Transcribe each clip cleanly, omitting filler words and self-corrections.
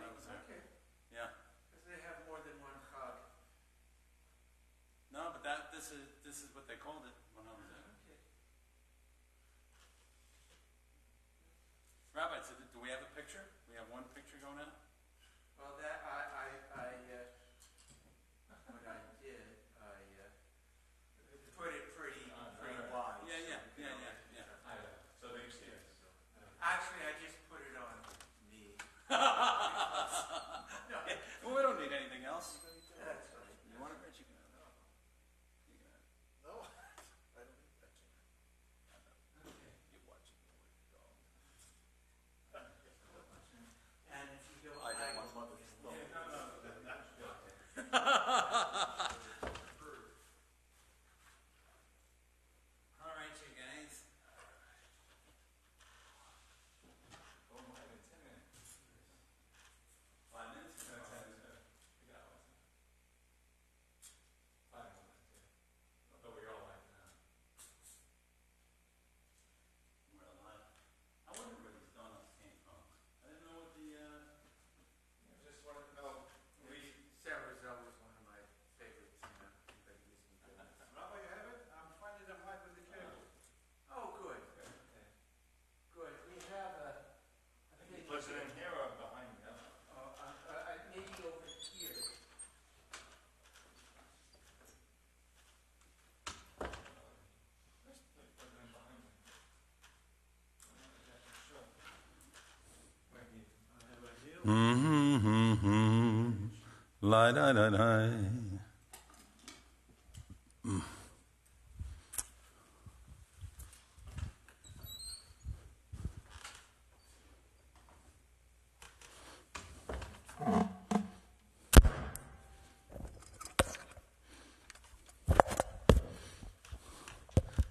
I was there. Okay. Yeah. Because they have more than one Chag. No, but this is what they called it when I was there. Okay. Rabbi, so do we have a picture? We have one picture going out? Well, that what I did, I put it pretty wide. Yeah. So they see it. Actually, I just put it on me. No, Well, we don't need anything else. that's right. You want it, Rich? You can have it. You can have it. No, I don't need that. Okay. You're watching the way to go. And if you don't I like got my mother's All right, you guys. Oh, mine in 10 minutes. 5 minutes? 10 minutes. We got one. 5 minutes, yeah. Although we all like that. We're alive. I wonder where these donuts came from. I didn't know what the, Just wanted to know. Sarahzel was one of my favorites. But it isn't good. Rabbi, you have it? I'm finding them high with the cable. Oh, good. Okay. Good. We have a He thing. puts it in here or behind me? Maybe over here. Let's put it in behind me. Sure. La da da da.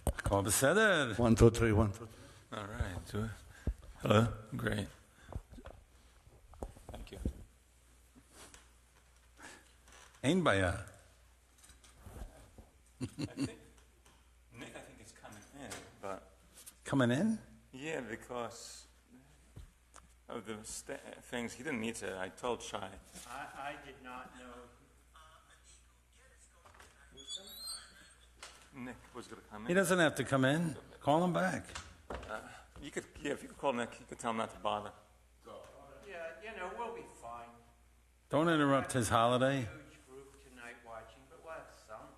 הכל בסדר. 1, 2, 3, 1, 2, 3. All right. Do it. Hello? Great. Thank you. אין בעיה. I think, Nick, I think is coming in, but Coming in? yeah, because of the things, he didn't need to. I told Shai. I did not know. Nick was going to come He in. doesn't have to come in. Call him back. You could, yeah, if you could call Nick, you could tell him not to bother. Yeah, we'll be fine. Don't interrupt his holiday. Huge group tonight watching, but we'll have some.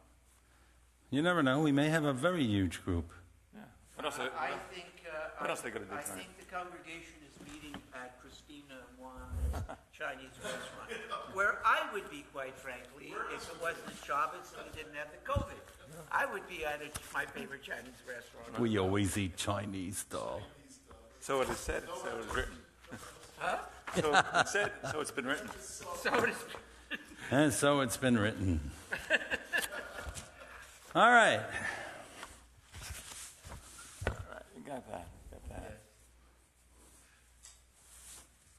You never know. We may have a very huge group. Yeah. What else? I think. What else they gonna do I tonight? think the congregation is meeting at Christina Wan's Chinese restaurant, where I would be, quite frankly, if it wasn't Shabbos and we didn't have the COVID. I would be at my favorite Chinese restaurant. We always eat Chinese, though. So it is said. So it was written. Huh? So it said. So it's been written. So it is. And so it's been written. All right. All right. You got that. Got that.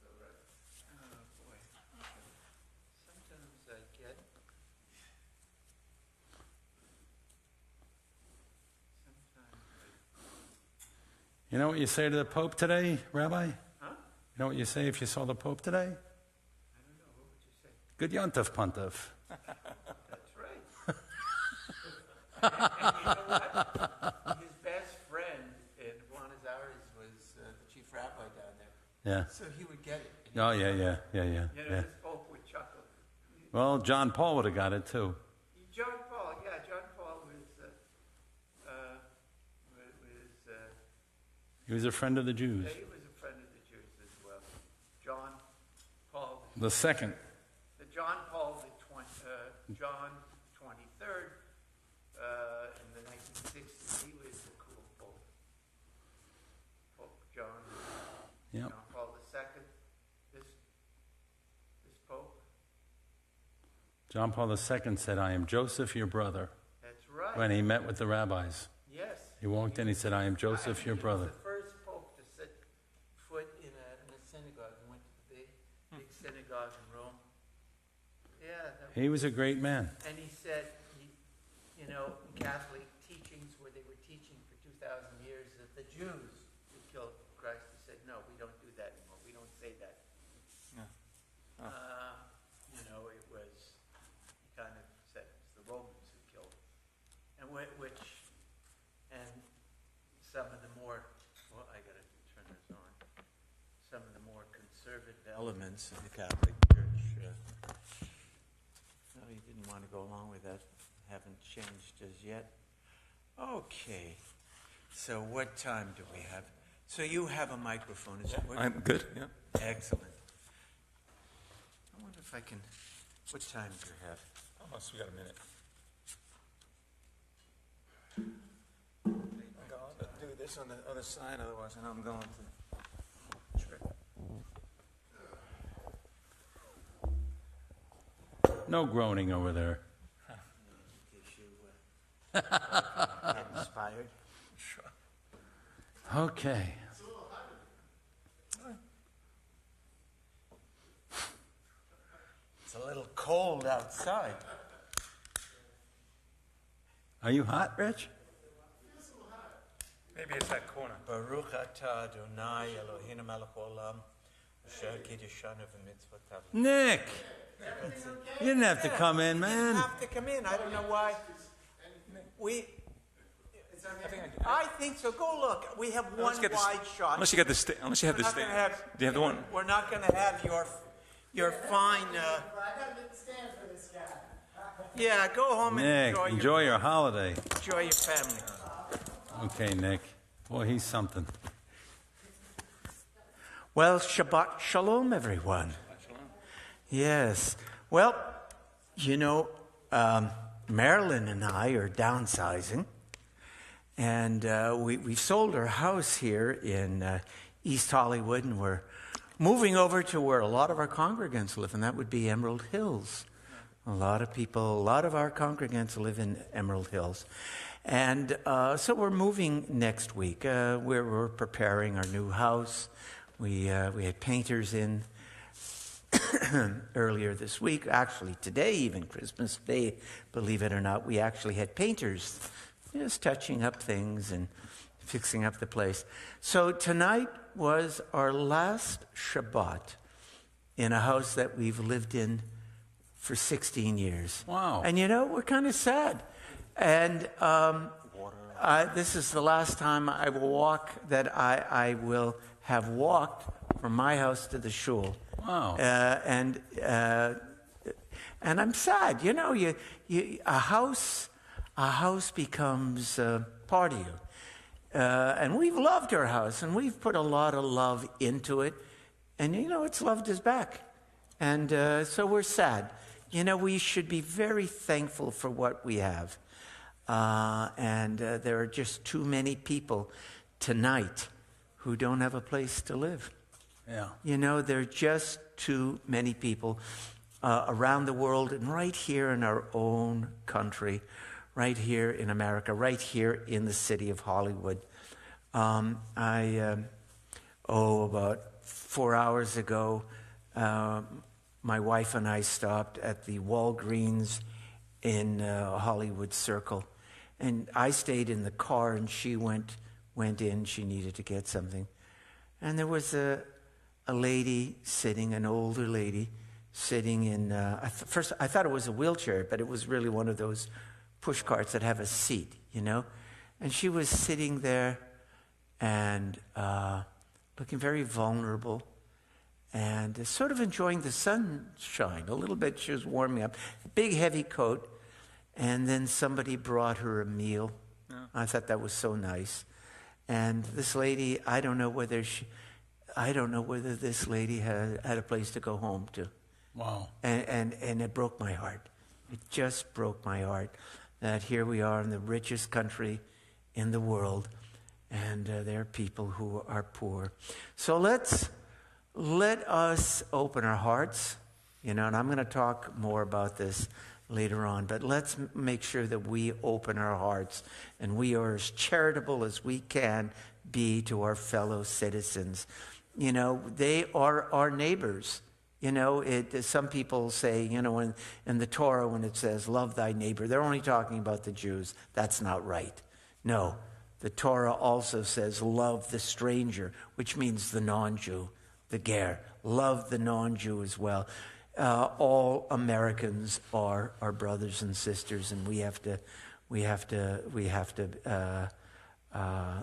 Oh boy. Sometimes I get. You know what you say to the Pope today, Rabbi? Huh? You know what you say if you saw the Pope today? I don't know. What would you say? Good Yontif Pontif. That's right. And you know what? His best friend in Buenos Aires was the chief rabbi down there. Yeah. So he would get it. Oh, yeah. You know, Yeah. this Pope would chuckle. Well, John Paul would have got it, too. John Paul was He was a friend of the Jews. he was a friend of the Jews as well. John Paul, The second. the John Paul John 23rd in the 1960s. He was a cool Pope. Pope John. Yep. John Paul II. This Pope. John Paul II said, I am Joseph, your brother, That's right. when he met with the rabbis. Yes. He walked in, he said, I am Joseph, your brother. He was the first Pope to set foot in a synagogue. He went to the big synagogue in Rome. Yeah. He was a great man. And he said, in Catholic teachings where they were teaching for 2,000 years that the Jews who killed Christ, he said, no, we don't do that anymore. We don't say that. Yeah. tenets of the Catholic Church. No, he didn't want to go along with that. Haven't changed as yet. Okay. So what time do we have? So you have a microphone, is it? I'm good, yeah. Excellent. I wonder if I can. What time do you have? Almost, we got a minute. I'm going to do this on the other side, otherwise I know I'm going to trip. No groaning over there. In case you get inspired. Sure. Okay. It's a little cold outside. Are you hot, Rich? Maybe it's that corner. Baruch atah Adonai Eloheinu melech haolam asher kiddeshanu v'mitzvotav. Nick! You didn't have to come in, You man. have to come in. I don't know why. I think so. Go look. We have one wide shot. Unless you got the unless you have We're the not gonna stand. have- Do you have the one? We're not going to have your fine. I gotta make the stand for this guy. Yeah, go home and Nick, enjoy your holiday. enjoy your family. Okay, Nick. Boy, he's something. Well, Shabbat Shalom, everyone. Yes. Well, you know, Marilyn and I are downsizing, and we sold our house here in East Hollywood, and we're moving over to where a lot of our congregants live, and that would be Emerald Hills. A lot of our congregants live in Emerald Hills. And so we're moving next week. We're preparing our new house. We had painters in earlier this week. Actually, today, even Christmas Day, believe it or not, we actually had painters just touching up things and fixing up the place. So tonight was our last Shabbat in a house that we've lived in for 16 years. Wow. And you know, we're kind of sad. And this is the last time I will have walked from my house to the shul. Wow. And I'm sad. You know, a house becomes part of you. And we've loved our house, and we've put a lot of love into it. And, you know, it's loved us back. And so we're sad. You know, we should be very thankful for what we have. And there are just too many people tonight who don't have a place to live. Yeah. You know, there are just too many people around the world and right here in our own country, right here in America, right here in the city of Hollywood. About 4 hours ago, my wife and I stopped at the Walgreens in Hollywood Circle. And I stayed in the car, and she went in. She needed to get something. And there was a lady sitting, an older lady, sitting in, first I thought it was a wheelchair, but it was really one of those push carts that have a seat, you know. And she was sitting there and looking very vulnerable and sort of enjoying the sunshine a little bit. She was warming up. Big, heavy coat. And then somebody brought her a meal. Yeah. I thought that was so nice. And this lady, I don't know whether this lady had a place to go home to. Wow. And it broke my heart. It just broke my heart that here we are in the richest country in the world, and there are people who are poor. So let us open our hearts, you know, and I'm going to talk more about this later on, but let's make sure that we open our hearts and we are as charitable as we can be to our fellow citizens. You know, they are our neighbors. You know, some people say, you know, in the Torah when it says, love thy neighbor, they're only talking about the Jews. That's not right. No, the Torah also says, love the stranger, which means the non-Jew, the ger. Love the non-Jew as well. All Americans are our brothers and sisters, and we have to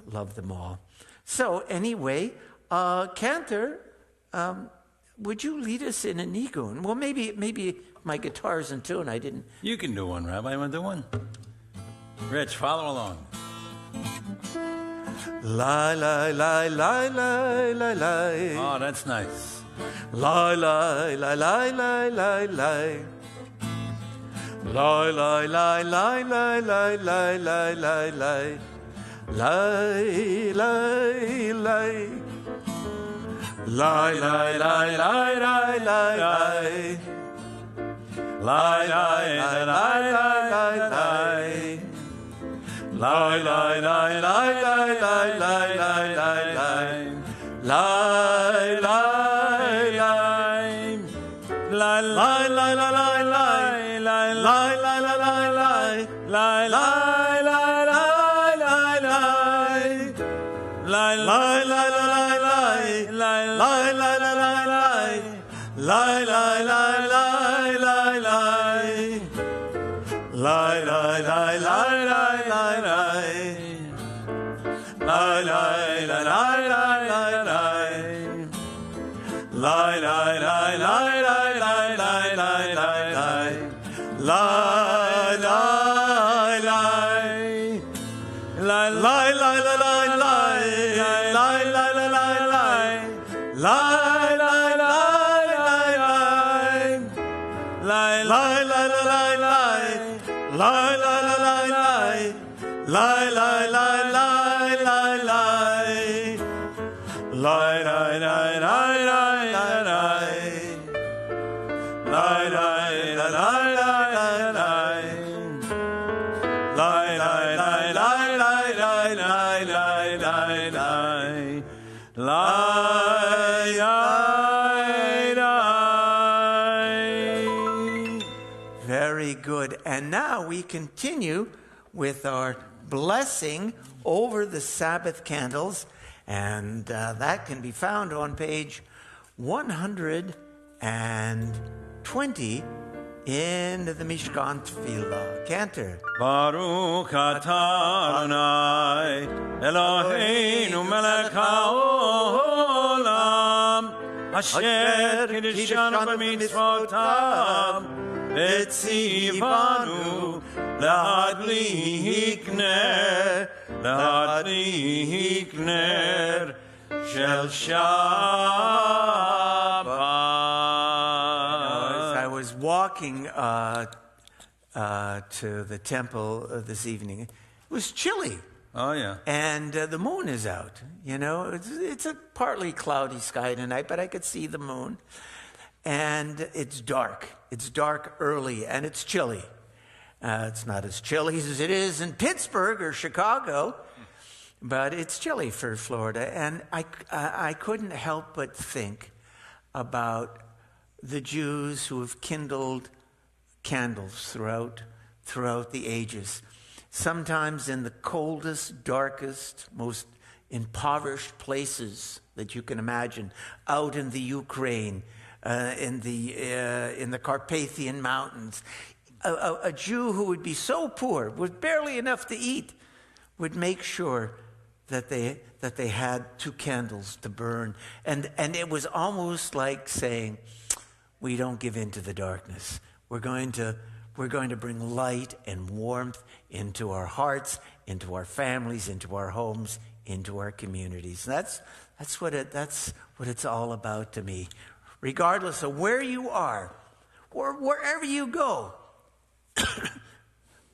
love them all. So anyway, Cantor, would you lead us in a nigun? Well, maybe my guitar's in tune. I didn't. You can do one, Rabbi. You want to do one? Rich, follow along. La la la la la la la. Oh, that's nice. La la la la la la la. La la la la la la la la la la. La la la. La la la la la la la. La la la la la la la. La la la la la la la la la la. La la la. La la la la la la. La la la la la la. La la la la la la. La la la la la la. La la la la la la. La la la la la la. La la la la la la la. La la la la la la la. La la la la la la la la la. La la la. La la la la la la. La la la la la. La la la la la. La la la la la la. La la la la la. La la la la la la. La la la la la la la. La la la la la la la. La la la la la la la la la la. La Very good. And now we continue with our blessing over the Sabbath candles, and that can be found on page 120 in the Mishkan Tefillah. Cantor. Baruch atah Adonai Eloheinu melech haolam asher kiddushanu b'mitzvotav v'tzivanu להדליק נר של שבת. As I was walking to the temple this evening, it was chilly. Oh, yeah. And the moon is out. You know, it's a partly cloudy sky tonight, but I could see the moon. And it's dark. It's dark early, and it's chilly. It's not as chilly as it is in Pittsburgh or Chicago, but it's chilly for Florida. And I couldn't help but think about the Jews who have kindled candles throughout the ages. Sometimes in the coldest, darkest, most impoverished places that you can imagine, out in the Ukraine, in the Carpathian Mountains. A Jew who would be so poor, with barely enough to eat, would make sure that they had 2 candles to burn. And it was almost like saying, we don't give in to the darkness. We're going to bring light and warmth into our hearts, into our families, into our homes, into our communities. That's what it's all about to me. Regardless of where you are, or wherever you go,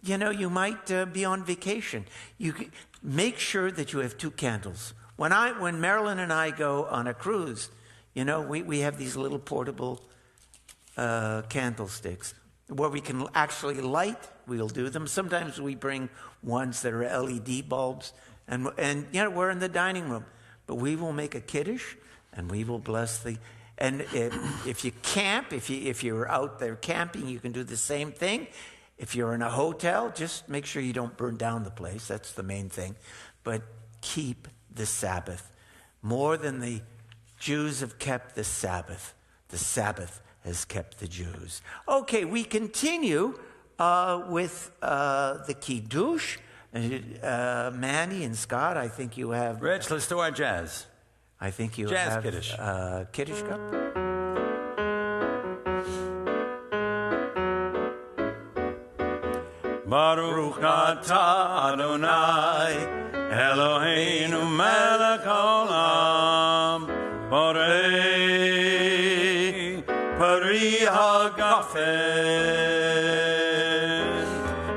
you know, you might be on vacation. You can make sure that you have 2 candles. When Marilyn and I go on a cruise, you know, we have these little portable candlesticks where we can actually light. We'll do them. Sometimes we bring ones that are LED bulbs, and you know, we're in the dining room, but we will make a kiddush, and we will bless the. And if you camp, if you're out there camping, you can do the same thing. If you're in a hotel, just make sure you don't burn down the place. That's the main thing. But keep the Sabbath. More than the Jews have kept the Sabbath has kept the Jews. Okay, we continue with the Kiddush. Manny and Scott, I think you have... Rich, let's do our jazz. I think you Jazz have Kiddush. Kiddush cup. Baruch atah Adonai, Eloheinu melech haolam, borei pari hagafen.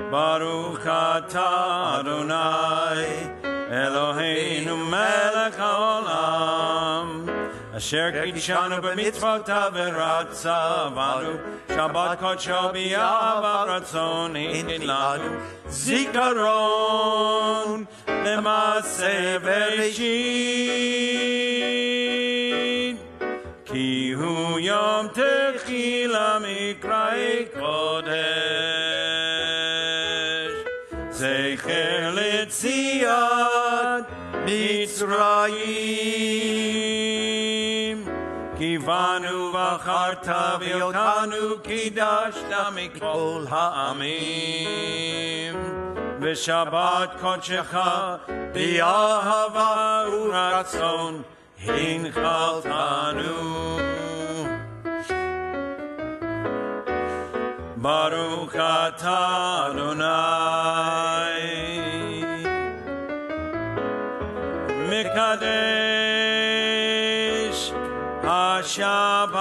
Baruch atah Adonai, Eloheinu melech haolam, Asher kidshanu b'mitzvotav v'ratzavanu, Shabbat kodsho b'yahava ratzon hinilanu, Zikaron l'maaseh Bereshit, Ki hu yom techila mikra'ei kodesh, Zecher l'tziat Mitzrayim, Kivanu v'acharta v'yotanu kidashta mikol ha'amim, V'shabbat kodshecha b'yahava u'ratzon hinchaltanu. Baruch atah Adonai, Mikadesh HaShabbat,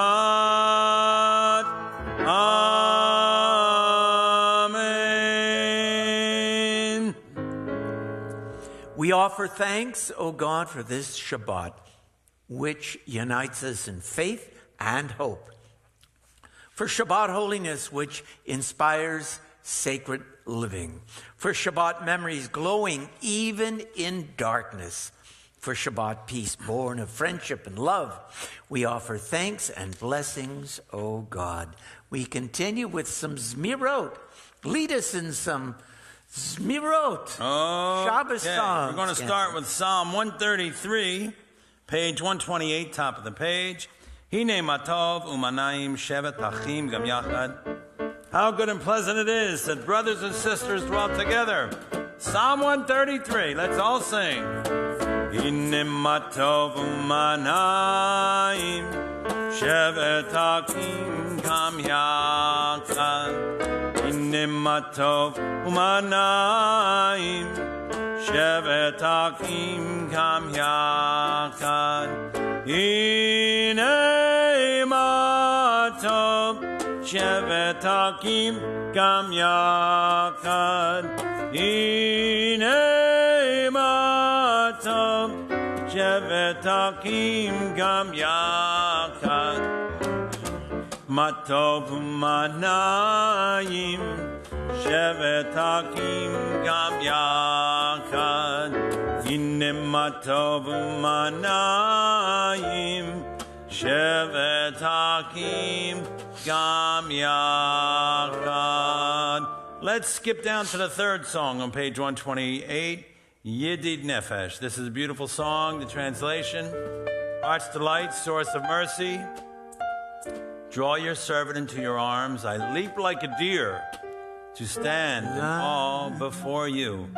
Amen. We offer thanks, O God, for this Shabbat, which unites us in faith and hope. For Shabbat holiness, which inspires sacred living. For Shabbat memories glowing even in darkness. For Shabbat peace born of friendship and love. We offer thanks and blessings, O God. We continue with some Zmirot. Lead us in some Zmirot. Shabbos songs. We're going to start with Psalm 133, page 128, top of the page. Hine matov umanayim shevet achim gam yachad. How good and pleasant it is that brothers and sisters dwell together. Psalm 133. Let's all sing. Hine matov umanayim shevet achim gam yachad. Hine matov umanayim shevet achim gam yachad. Hinei matov shevet achim gam yachad. Hinei matov shevet achim gam yachad. Matov umanayim shevet achim gam yachad. Hine matov umanayim shevet achim gam yachad. Let's skip down to the third song on page 128, Yedid Nefesh. This is a beautiful song. The translation, Heart's delight, source of mercy. Draw your servant into your arms. I leap like a deer to stand in awe before you.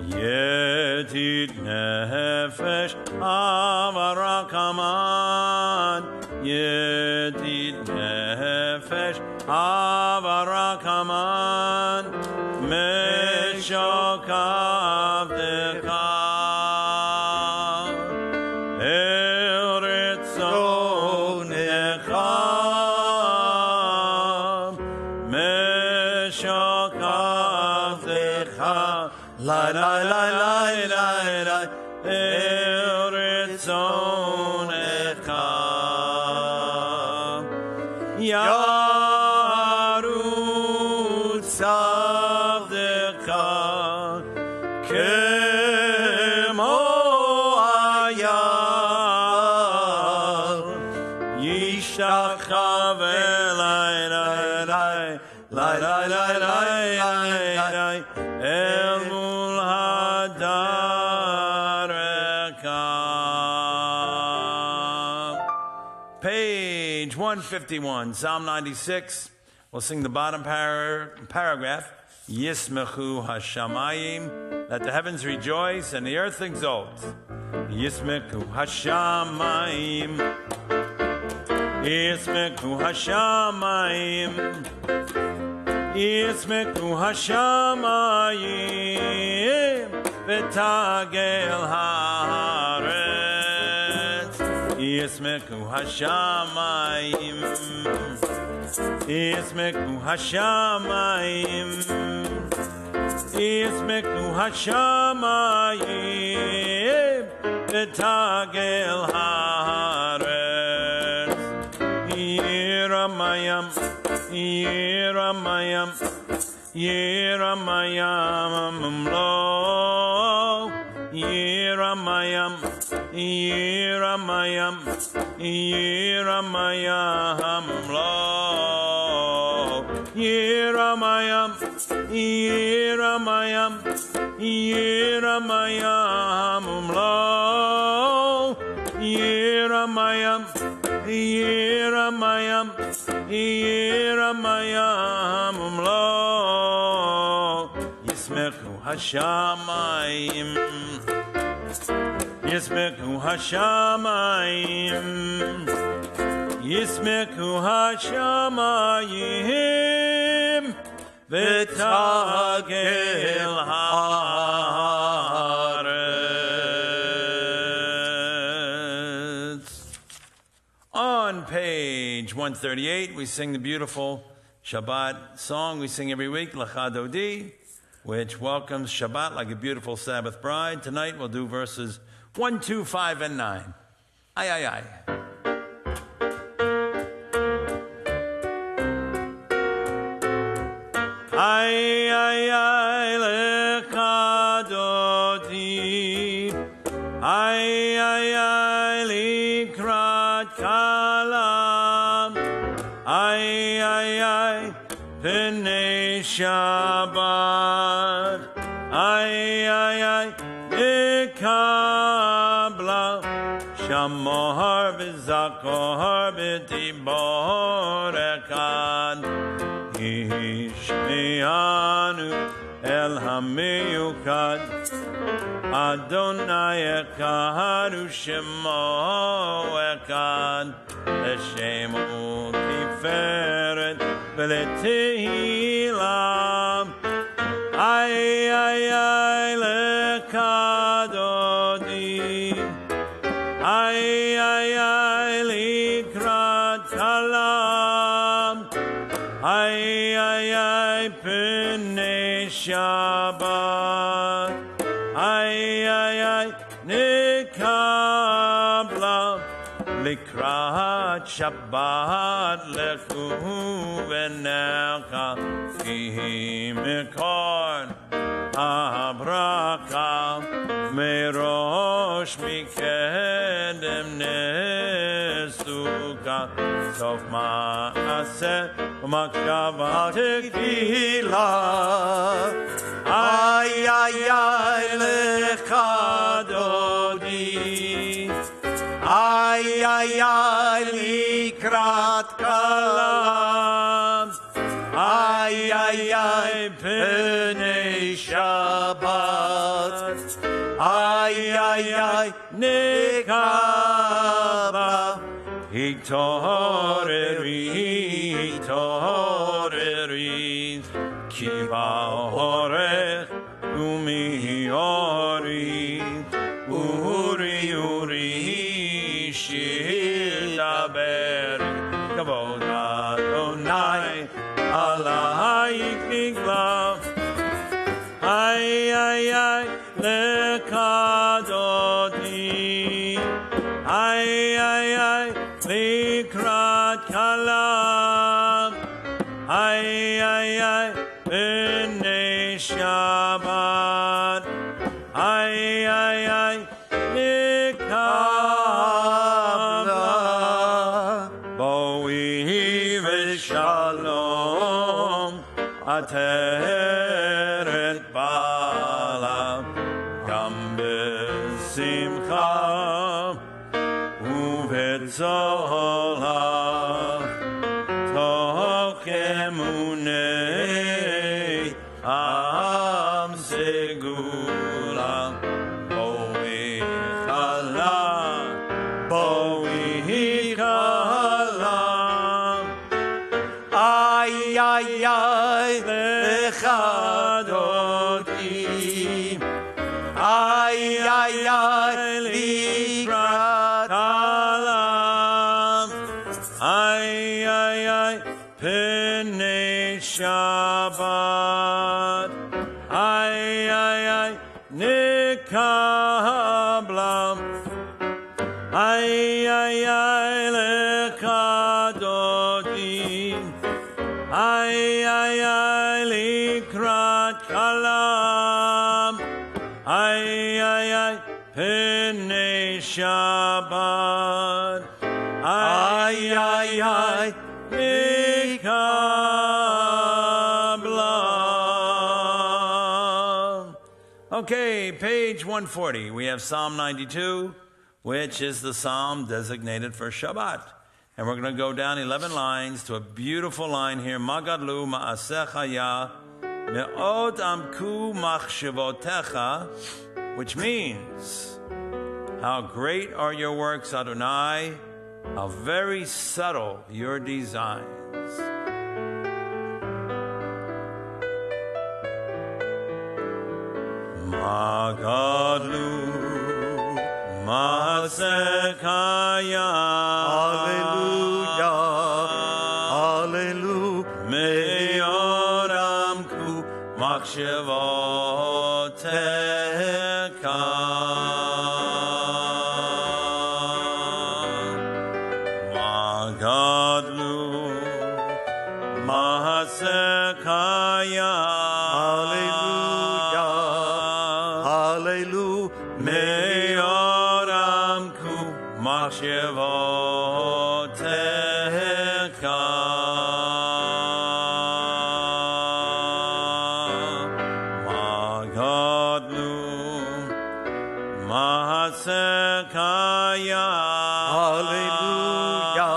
Yedid nefesh avarakaman. Yedid nefesh avarakaman. Meshokav decha el ritzonecha. Meshokav decha la la la la la la eretzonecha yarutz avdecha kemo ayal yishachav elai la la la la la la el mul hadareka. Page 151, Psalm 96. We'll sing the bottom paragraph. Yismechu hashamayim. Let the heavens rejoice and the earth exult. Yismechu hashamayim. יסמקו השמיים, יסמקו השמיים, ותגל הארץ. יסמקו השמיים, יסמקו השמיים, יסמקו השמיים, ותגל הארץ. ירמיים, ירמיים, ירמיים ממלוא, ירמיים, ירמיים, ירמיים ממלוא, ירמיים, ירמיים, ירמיים ממלוא, ירמיים, ירמיים, ירמיים ממלוא. ישמחו השמיים, ישמחו השמיים, ישמחו השמיים, ותגל הארץ. On page 138, we sing the beautiful Shabbat song we sing every week, Lecha Dodi, which welcomes Shabbat like a beautiful Sabbath bride. Tonight we'll do verses 1, 2, 5, and 9. Aye, aye, aye. Ay, ay, ay, Lecha Dodi. Ay, ay, ay, Likrat Kalam. Ay, ay, ay, Pnei Shabbat. Ay, ay, ay, Nikabla. Shamor v'zakor b'tibor echad. Ishmeanu el hamiyukad. Adonai echad u'shemo echad. L'shemo tiferet v'letehila. Ay, ay, ay, Lecha Dodi. Ay, ay, ay, Likrat Kalam. Ay, ay, ay, Pnei Shabbat. Ay, ay, ay, Nikabla. Likrat Shabbat lechu v'necha. Ki mikor habraka. Merosh mikedem nesuka. Sof ma'aseh u'makshava tequila. Ay, ay, ay, Lecha Dodi. Ay, ay, ay, Likrat Kalam. Ay, ay, ay, Pnei Shabbat. Ay, ay, ay, Nikabla. Hitoreri, hitoreri, ki ba'orech u'mi'ori, uri, uri, shidaber, kavod Adonai, alayik nigla. Ay, ay, ay, Lecha Dodi. Ay, ay, ay, Likrat Kalam. Ay, ay, ay, Pnei Shabbat. Ay, ay, ay, Nikabla. Bo'ii v'shalom, ateret bala, gam b'simcha. Zola toch emunei am segula boi chala Ay, ay, ay, lekadodim. Ay, ay, ay, likrat kalam. Ay, ay, ay, pene Shabbat. Ay, ay, ay, mikabla. Okay, page 140. We have Psalm 92, which is the psalm designated for Shabbat. And we're going to go down 11 lines to a beautiful line here. Magadlu ma'asecha ya me'od amku machshevotecha, which means, how great are your works, Adonai, how very subtle your designs. Magadlu Masekaya. Hallelujah. Hallelujah. Me'oramku machshavoteka. Magadlu Masekaya. Hallelujah. Hallelujah. Me'oramku machshavoteka. Magadlu Masekaya. Hallelujah.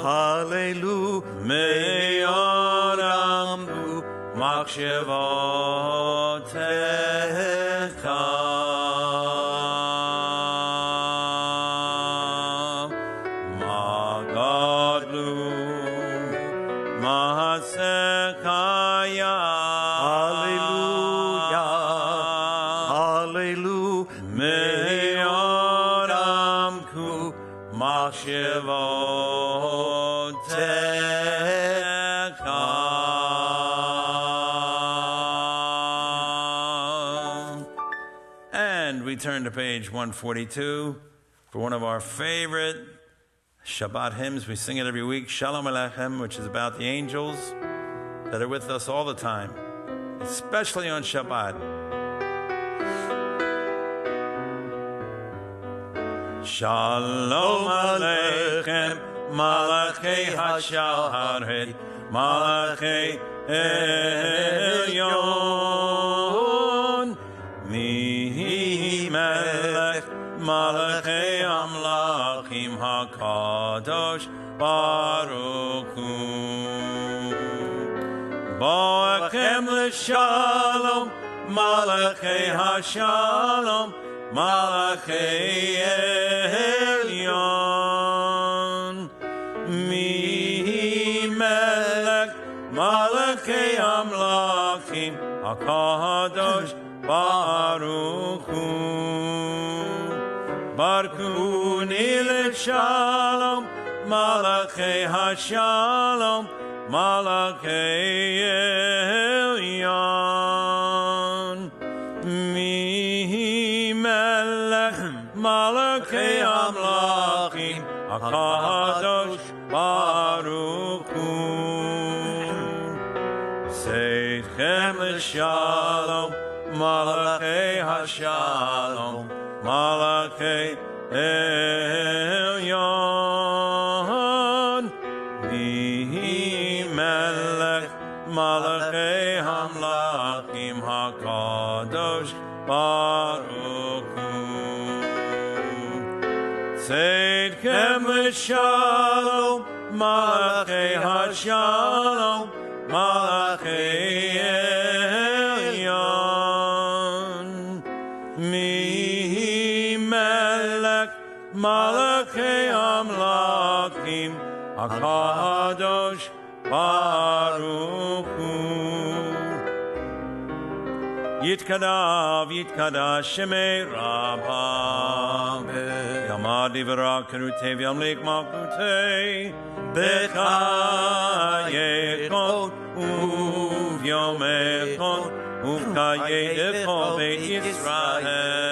Hallelujah. Me'oramku machshavoteka. Magadlu Masekaya. Hallelujah. Hallelujah. Me'oramku machshavoteka. And we turn to page 142 for one of our favorite Shabbat hymns. We sing it every week, Shalom Aleichem, which is about the angels that are with us all the time, especially on Shabbat. Shalom Aleichem, Malachei HaSharet, Malachei Elyon, Mihi Melech, Malachei Amlachim HaKadosh Baruch Hu. Boachem l'shalom, Malachei HaShalom, Malachei Elyon, Mihi Melech, Malachei Amlachim HaKadosh Baruch Hu. Barkuni l'shalom, Malachei HaShalom, Malachei Elyon, Mihi Melech, Malachei Amlachim HaKadosh Baruch Hu. Seidchem l'shalom, Malachei HaShalom, Malachei Elyon, Mihi Melech, Malachei Hamlachim HaKadosh Baruch Hu. Seidchem l'shalom, Malachei HaShalom, Malachei Elyon, Mihi Melech, Malachei Amlachim HaKadosh Baruch Hu. Yitkadav, Yitkadash Shemei Rabam, Yamad Livra Kerutev Yamlik Malkutei, Becha Yechon, Uv Yomechon, Uv Kayedechon Beit Yisrael.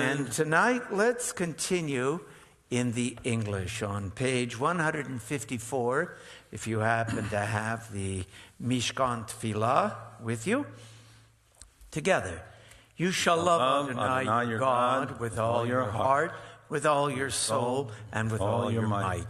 And tonight, let's continue in the English on page 154, if you happen to have the Mishkan Tefillah with you. Together, you shall love Adonai your God with all your heart, with all your soul, and with all your might.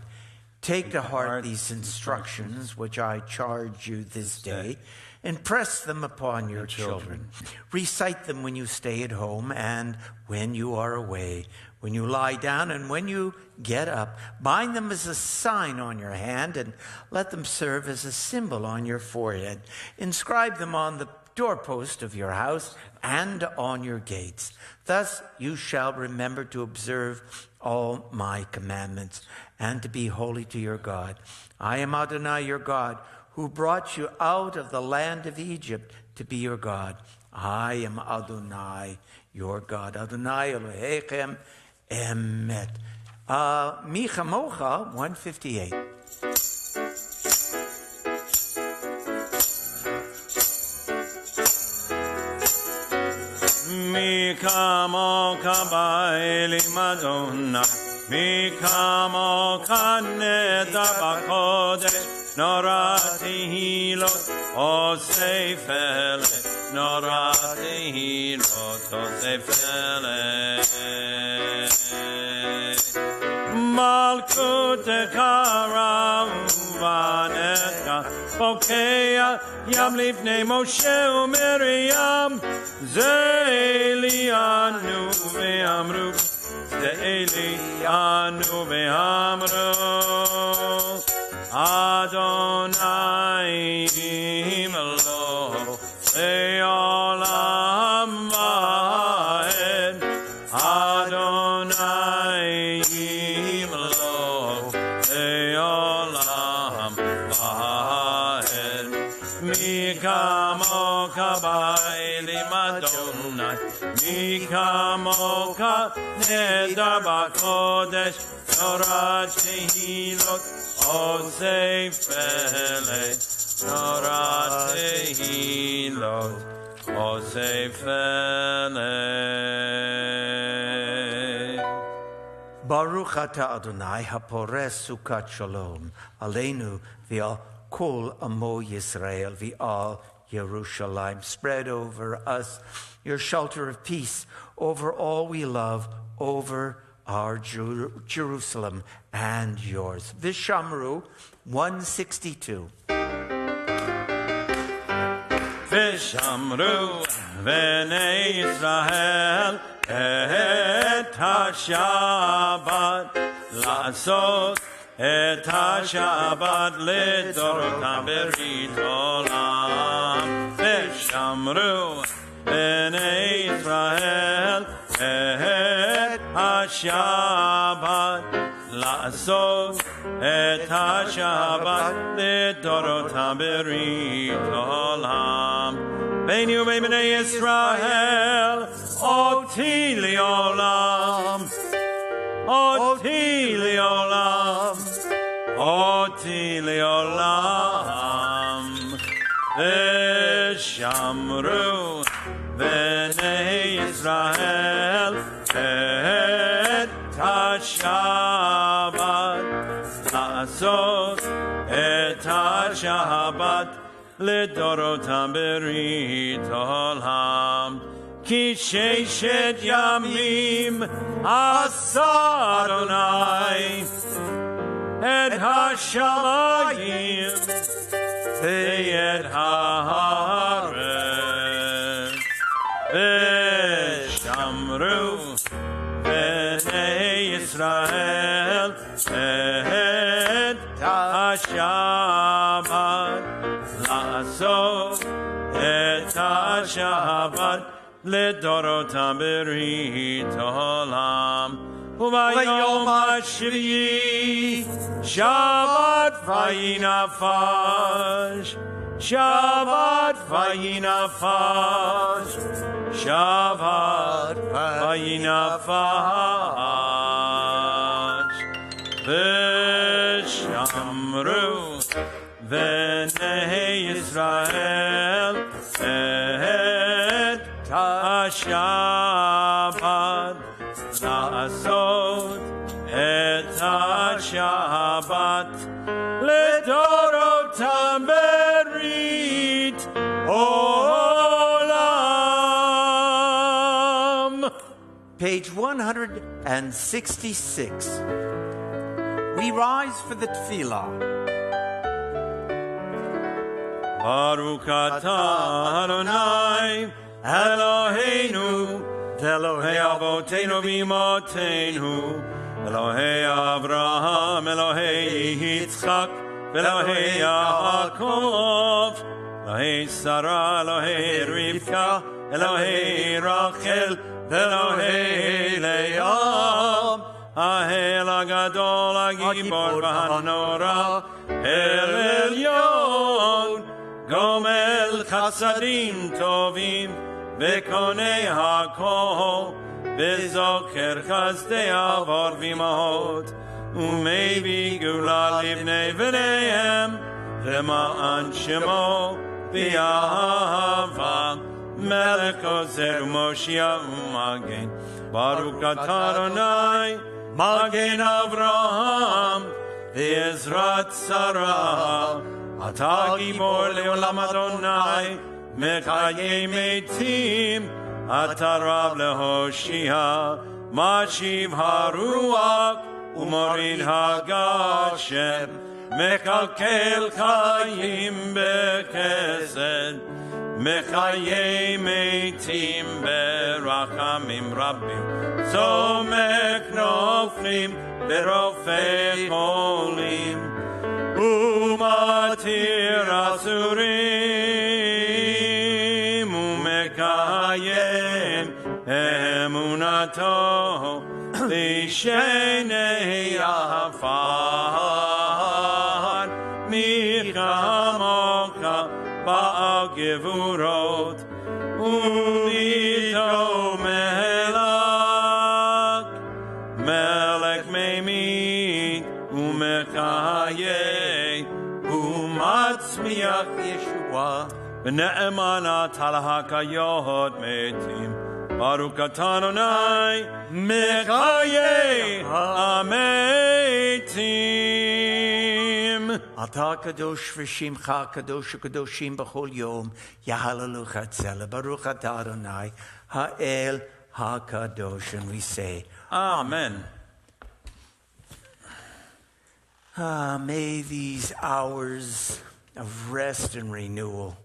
Take to heart these instructions which I charge you this day, and press them upon your children. Recite them when you stay at home and when you are away, when you lie down and when you get up. Bind them as a sign on your hand, and let them serve as a symbol on your forehead. Inscribe them on the doorpost of your house and on your gates. Thus you shall remember to observe all my commandments and to be holy to your God. I am Adonai your God, who brought you out of the land of Egypt to be your God. I am Adonai your God. Adonai Elohechem Emet. Micha Mocha 158. Mi kamo kabaili Madonna, mi kamo kaneda bakode, norati hilo o seifele, norati hilo o seifele. Malkut karavaneka, Bokea yam lifnei Moshe u'Miriam, Ze'elianu ve'amru, Ze'elianu ve'amru, Adonai Elohim le'olam va'ed, Adonai Elohim le'olam va'ed. Mi kamo kabaili Madonna, mi kamo kaneda bakodesh, Torah tehilot osei fele, Torah tehilot osei fele. Baruch ata Adonai hapores sukat shalom aleinu v'al kol amo Yisrael v'al Yerushalayim. Spread over us your shelter of peace, over all we love, over our Jerusalem and yours. Vishamru 162. Vishamru v'nei Yisrael et ha-Shabbat la'asot et ha-Shabbat lidorotam berit olam. Vishamru v'nei Yisrael et ha-Shabbat la'asot et ha-Shabbat lidorotam berit olam. Beinu v'bnei Yisrael oti li'olam, oti li'olam, oti li'olam. V'shamru v'nei Yisrael et ha-Shabbat la'asot et ha-Shabbat lidorotam berit olam. Ki sheishet yamim asa Adonai et ha-shamayim ve'et ha'aretz. V'shamru v'nei Yisrael et ha-Shabbat la'asot et ha-Shabbat lidorotam berit olam. U'bayom ha'shvi'i Shabbat vayinafash, Shabbat vayinafash, Shabbat vayinafash. V'shamru v'nei Yisrael et ha-Shabbat לעשות את השבת לדורותם ברית עולם. Page 166. We rise for the tefillah. Baruch atah Adonai Eloheinu Elohei Avotenu v'Imotenu Elohei Avraham Elohei Yitzchak Elohei Yaakov Elohei Sarah Elohei Rivka Elohei Rachel Elohei Leah Ahel HaGadol HaGibor v'Hanora El Elyon Gomel Chasadim Tovim Vekonei HaKol Vezoker Chazdei Avor V'Imahot Umevi Gula Livnei V'neihem V'ma'an Shemo V'Yahava Melech Ozer U'Moshiach U'Magen Baruch atah Adonai Magen Avraham V'Ezrat Sarah Atah Gibor Le'olam Adonai Mechayei Meitim Atah Rav Lehoshia Mashiv HaRuach Umorid HaGashem Mechalkel Chayim Bechesed Mechayei Meitim Berachamim Rabbim Somek Noflim Berofei Cholim Umatir Asurim Umekayem Emunato Lishenei Afar Michamocha Ba'al Gevurot Ulito Melech Melech Meimit Umekayem Umatzmiach Yeshua V'ne'emanat halahakayot metim Baruch atah Adonai Mechayei ha'metim Atah kadosh v'shimcha kadosh kadoshim b'chol yom Yahalalu chatzela Baruch atah Adonai ha'el ha'kadosh. And we say, Amen. May these hours of rest and renewal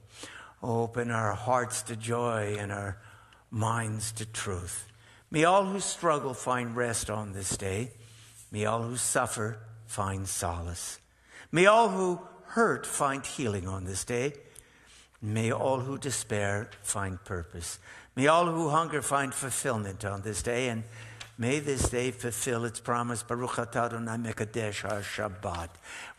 open our hearts to joy and our minds to truth. May all who struggle find rest on this day. May all who suffer find solace. May all who hurt find healing on this day. May all who despair find purpose. May all who hunger find fulfillment on this day. And may this day fulfill its promise. Baruch atah Adonai Mekadesh HaShabbat.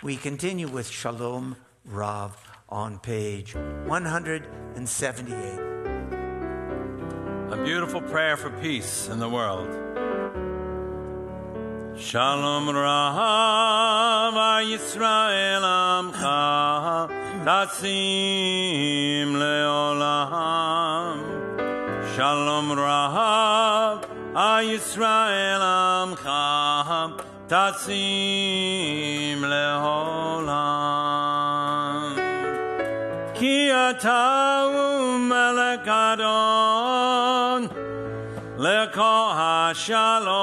We continue with Shalom Rav on page 178. A beautiful prayer for peace in the world. Shalom Rav Yisrael Amcha Tasim Leolam. Shalom Rav Yisrael Amcha Tasim Leolam. Ki atah Melech Adon Leko HaShalom.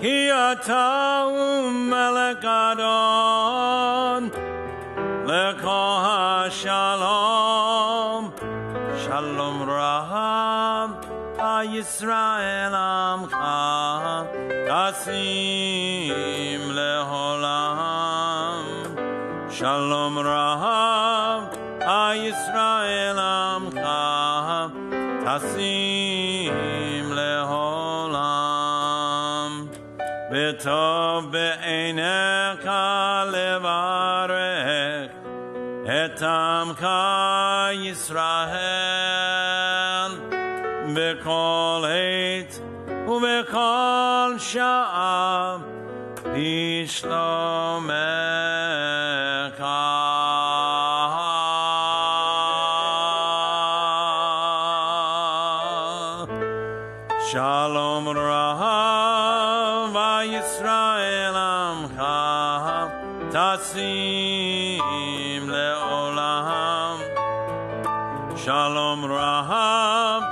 Ki atah Melech Adon Leko HaShalom. Shalom Rav Yisrael Amcha Tasim Leolam. Shalom Rav Yisrael Amcha Tasim Leolam. B'tov be'einecha levarech et Amcha Yisrael b'kol עת ובכל שעה בשלומך. Shalom Rahav Yisrael Amcha Tasim Leolam. Shalom Rahav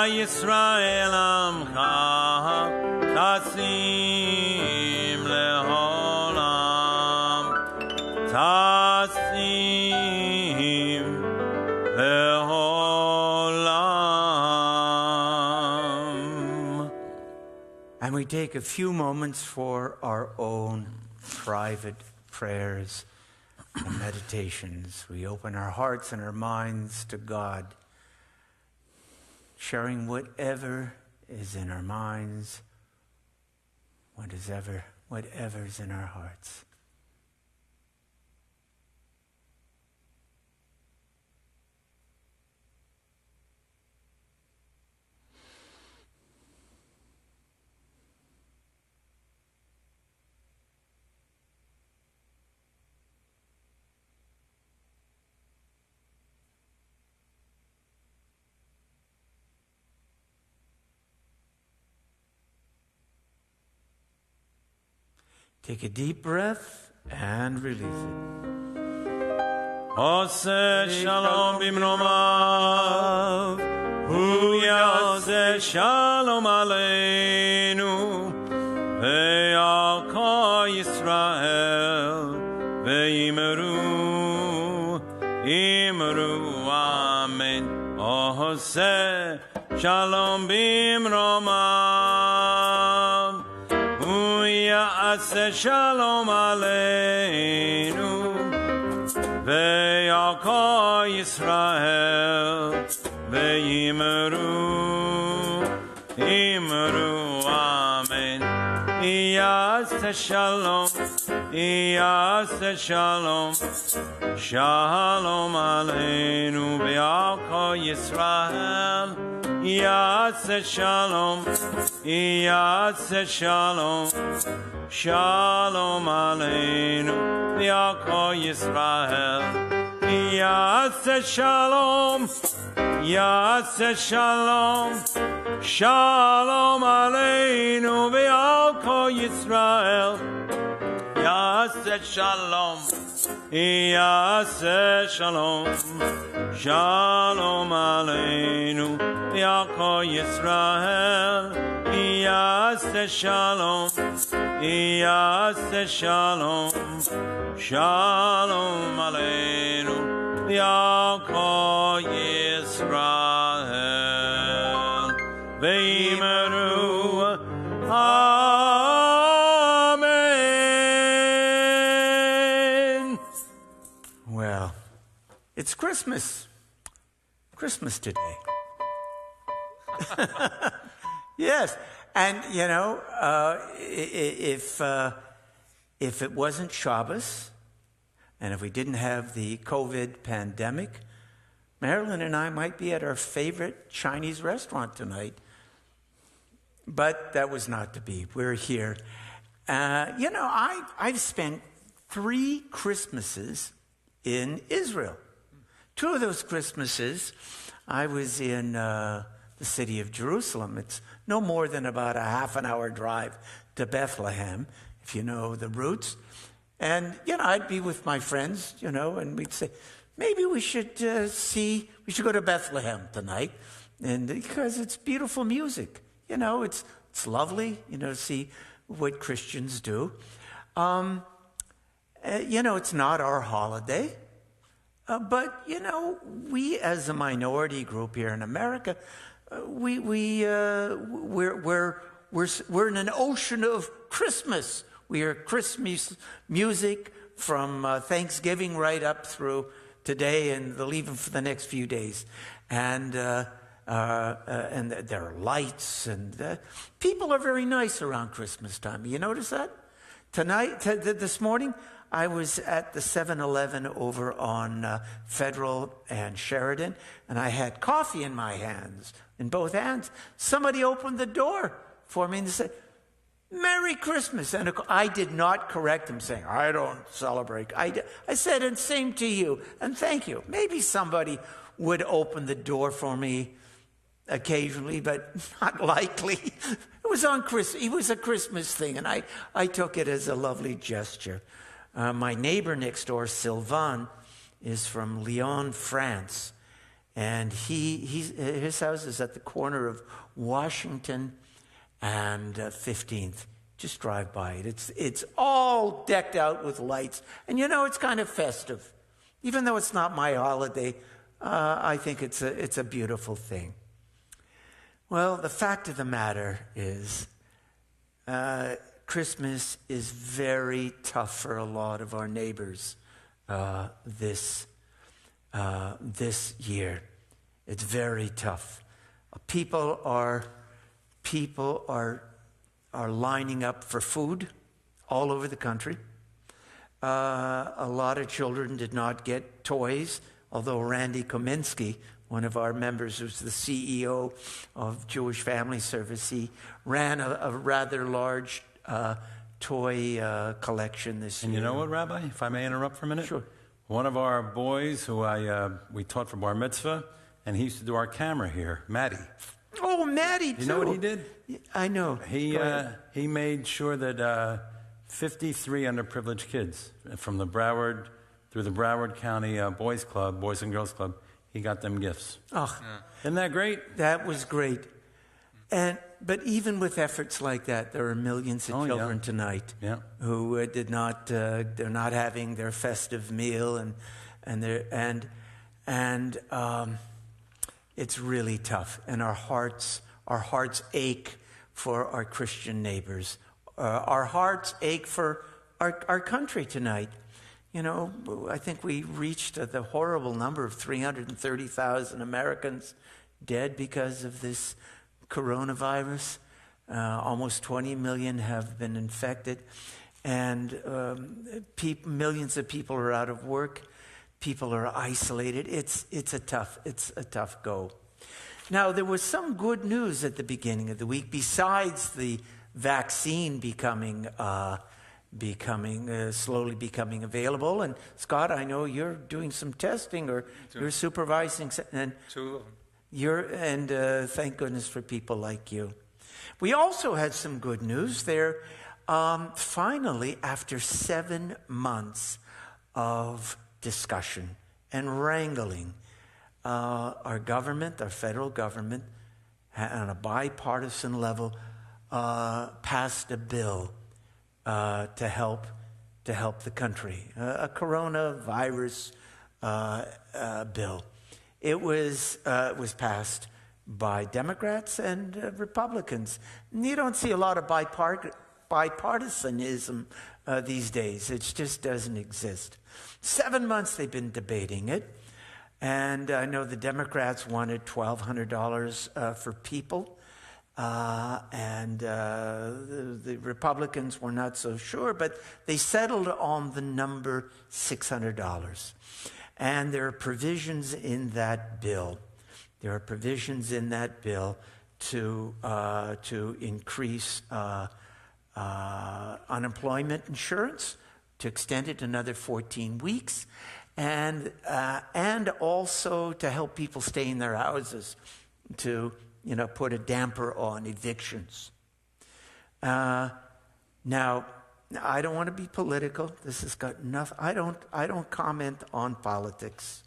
Yisrael Amcha Tasim Leolam. Tasim Leolam. And we take a few moments for our own private prayers and meditations. We open our hearts and our minds to God, sharing whatever is in our minds, whatever's in our hearts. Take a deep breath and release it. Ose shalom bimromav, hu yaseh shalom aleinu, ve'al kol Yisrael, ve'imru, amen. Ose shalom bimromav, hu yaseh shalom aleinu, ve'al kol Yisrael, ve'imru, amen. Yaseh shalom, shalom aleinu, ve'al kol Yisrael. Yaseh shalom, shalom aleinu, ve'al kol Yisrael. Yaseh shalom, shalom aleinu, ve'al kol Yisrael. Yaseh shalom, shalom aleinu, ve'al kol Yisrael. Yaseh shalom, shalom aleinu, ve'al kol Yisrael. Ve'imru, amen. Well, it's Christmas today. Yes, and you know, if it wasn't Shabbos, and if we didn't have the COVID pandemic, Marilyn and I might be at our favorite Chinese restaurant tonight. But that was not to be. We're here. You know, I've spent 3 Christmases in Israel. 2 of those Christmases, I was in the city of Jerusalem. It's no more than about a half an hour drive to Bethlehem, if you know the routes. And, you know, I'd be with my friends, you know, and we'd say, maybe we should go to Bethlehem tonight, and because it's beautiful music. You know, it's lovely, you know, to see what Christians do. You know, it's not our holiday, but, you know, we as a minority group here in America, we're in an ocean of Christmas. We hear Christmas music from Thanksgiving right up through today and even for the next few days. And there are lights, and people are very nice around Christmas time. You notice that? This morning, I was at the 7-Eleven over on Federal and Sheridan, and I had coffee in my hands, in both hands. Somebody opened the door for me and said, "Merry Christmas." And I did not correct him, saying, "I don't celebrate." I said, "And same to you, and thank you." Maybe somebody would open the door for me occasionally, but not likely. It was on Christmas. It was a Christmas thing, and I took it as a lovely gesture. My neighbor next door, Sylvain, is from Lyon, France, and his house is at the corner of Washington and 15th. Just drive by it. It's all decked out with lights, and it's kind of festive. Even though it's not my holiday, I think it's a beautiful thing. Well, the fact of the matter is, Christmas is very tough for a lot of our neighbors this year. It's very tough. People are lining up for food all over the country. A lot of children did not get toys, although Randy Kominski, one of our members who's the CEO of Jewish Family Service, he ran a rather large toy collection this year. And you know what, Rabbi, if I may interrupt for a minute? Sure. One of our boys who we taught for bar mitzvah, and he used to do our camera here, Matty. Oh, Matty, too. You know what he did? I know. He made sure that 53 underprivileged kids from the Broward, through the Broward County Boys Club, Boys and Girls Club, he got them gifts. Oh, Isn't that great? that was great. But even with efforts like that, there are millions of children tonight who they're not having their festive meal, and it's really tough. And our hearts ache for our Christian neighbors. Our hearts ache for our country tonight. I think we reached the horrible number of 330,000 Americans dead because of this coronavirus. Almost 20 million have been infected, and millions of people are out of work. People are isolated. It's a tough go. Now, there was some good news at the beginning of the week, besides the vaccine slowly becoming available. And Scott, I know you're doing some testing, or you're supervising, and thank goodness for people like you. We also had some good news there. Finally, after 7 months of discussion and wrangling, our government, our federal government, on a bipartisan level, passed a bill to help the country, a coronavirus bill. It was passed by Democrats and Republicans. And you don't see a lot of bipartisanism these days. It just doesn't exist. 7 months they've been debating it. And I know the Democrats wanted $1,200 for people. The Republicans were not so sure, but they settled on the number $600. And there are provisions in that bill. To increase unemployment insurance, to extend it another 14 weeks, and also to help people stay in their houses, to put a damper on evictions. Now, I don't want to be political. This has got nothing. I don't comment on politics.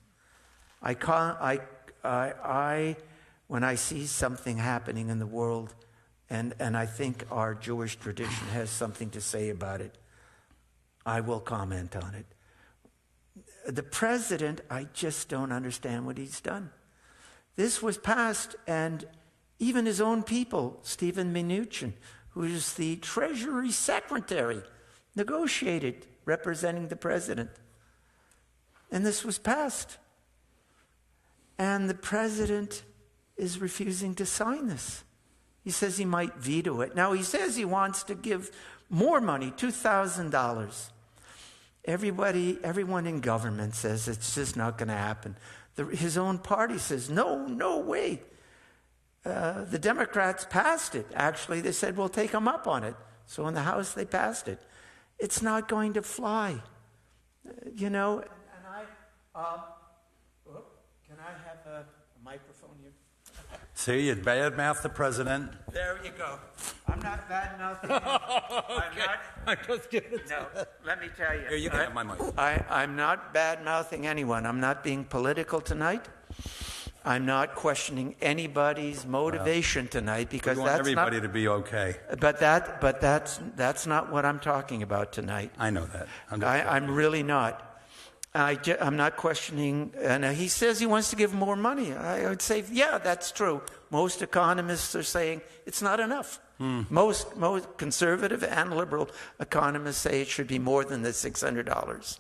When I see something happening in the world, and I think our Jewish tradition has something to say about it, I will comment on it. The president, I just don't understand what he's done. This was passed, and even his own people, Stephen Mnuchin, who is the Treasury Secretary, negotiated representing the president. And this was passed. And the president is refusing to sign this. He says he might veto it. Now, he says he wants to give more money, $2,000. Everyone in government says it's just not going to happen. His own party says, no way. The Democrats passed it. Actually, they said, we'll take them up on it. So in the House, they passed it. It's not going to fly. Can I have a microphone here? See, you badmouth the president. There you go. I'm not bad mouthing. I'm not. I'm just kidding. No, let me tell you. Here, you can have my mic. I'm not bad-mouthing anyone. I'm not being political tonight. I'm not questioning anybody's motivation tonight We because want that's everybody not. to be okay. But that's not what I'm talking about tonight. I know that. I'm really not. I'm not questioning. And he says he wants to give more money. I would say, yeah, that's true. Most economists are saying it's not enough. Most conservative and liberal economists say it should be more than the $600.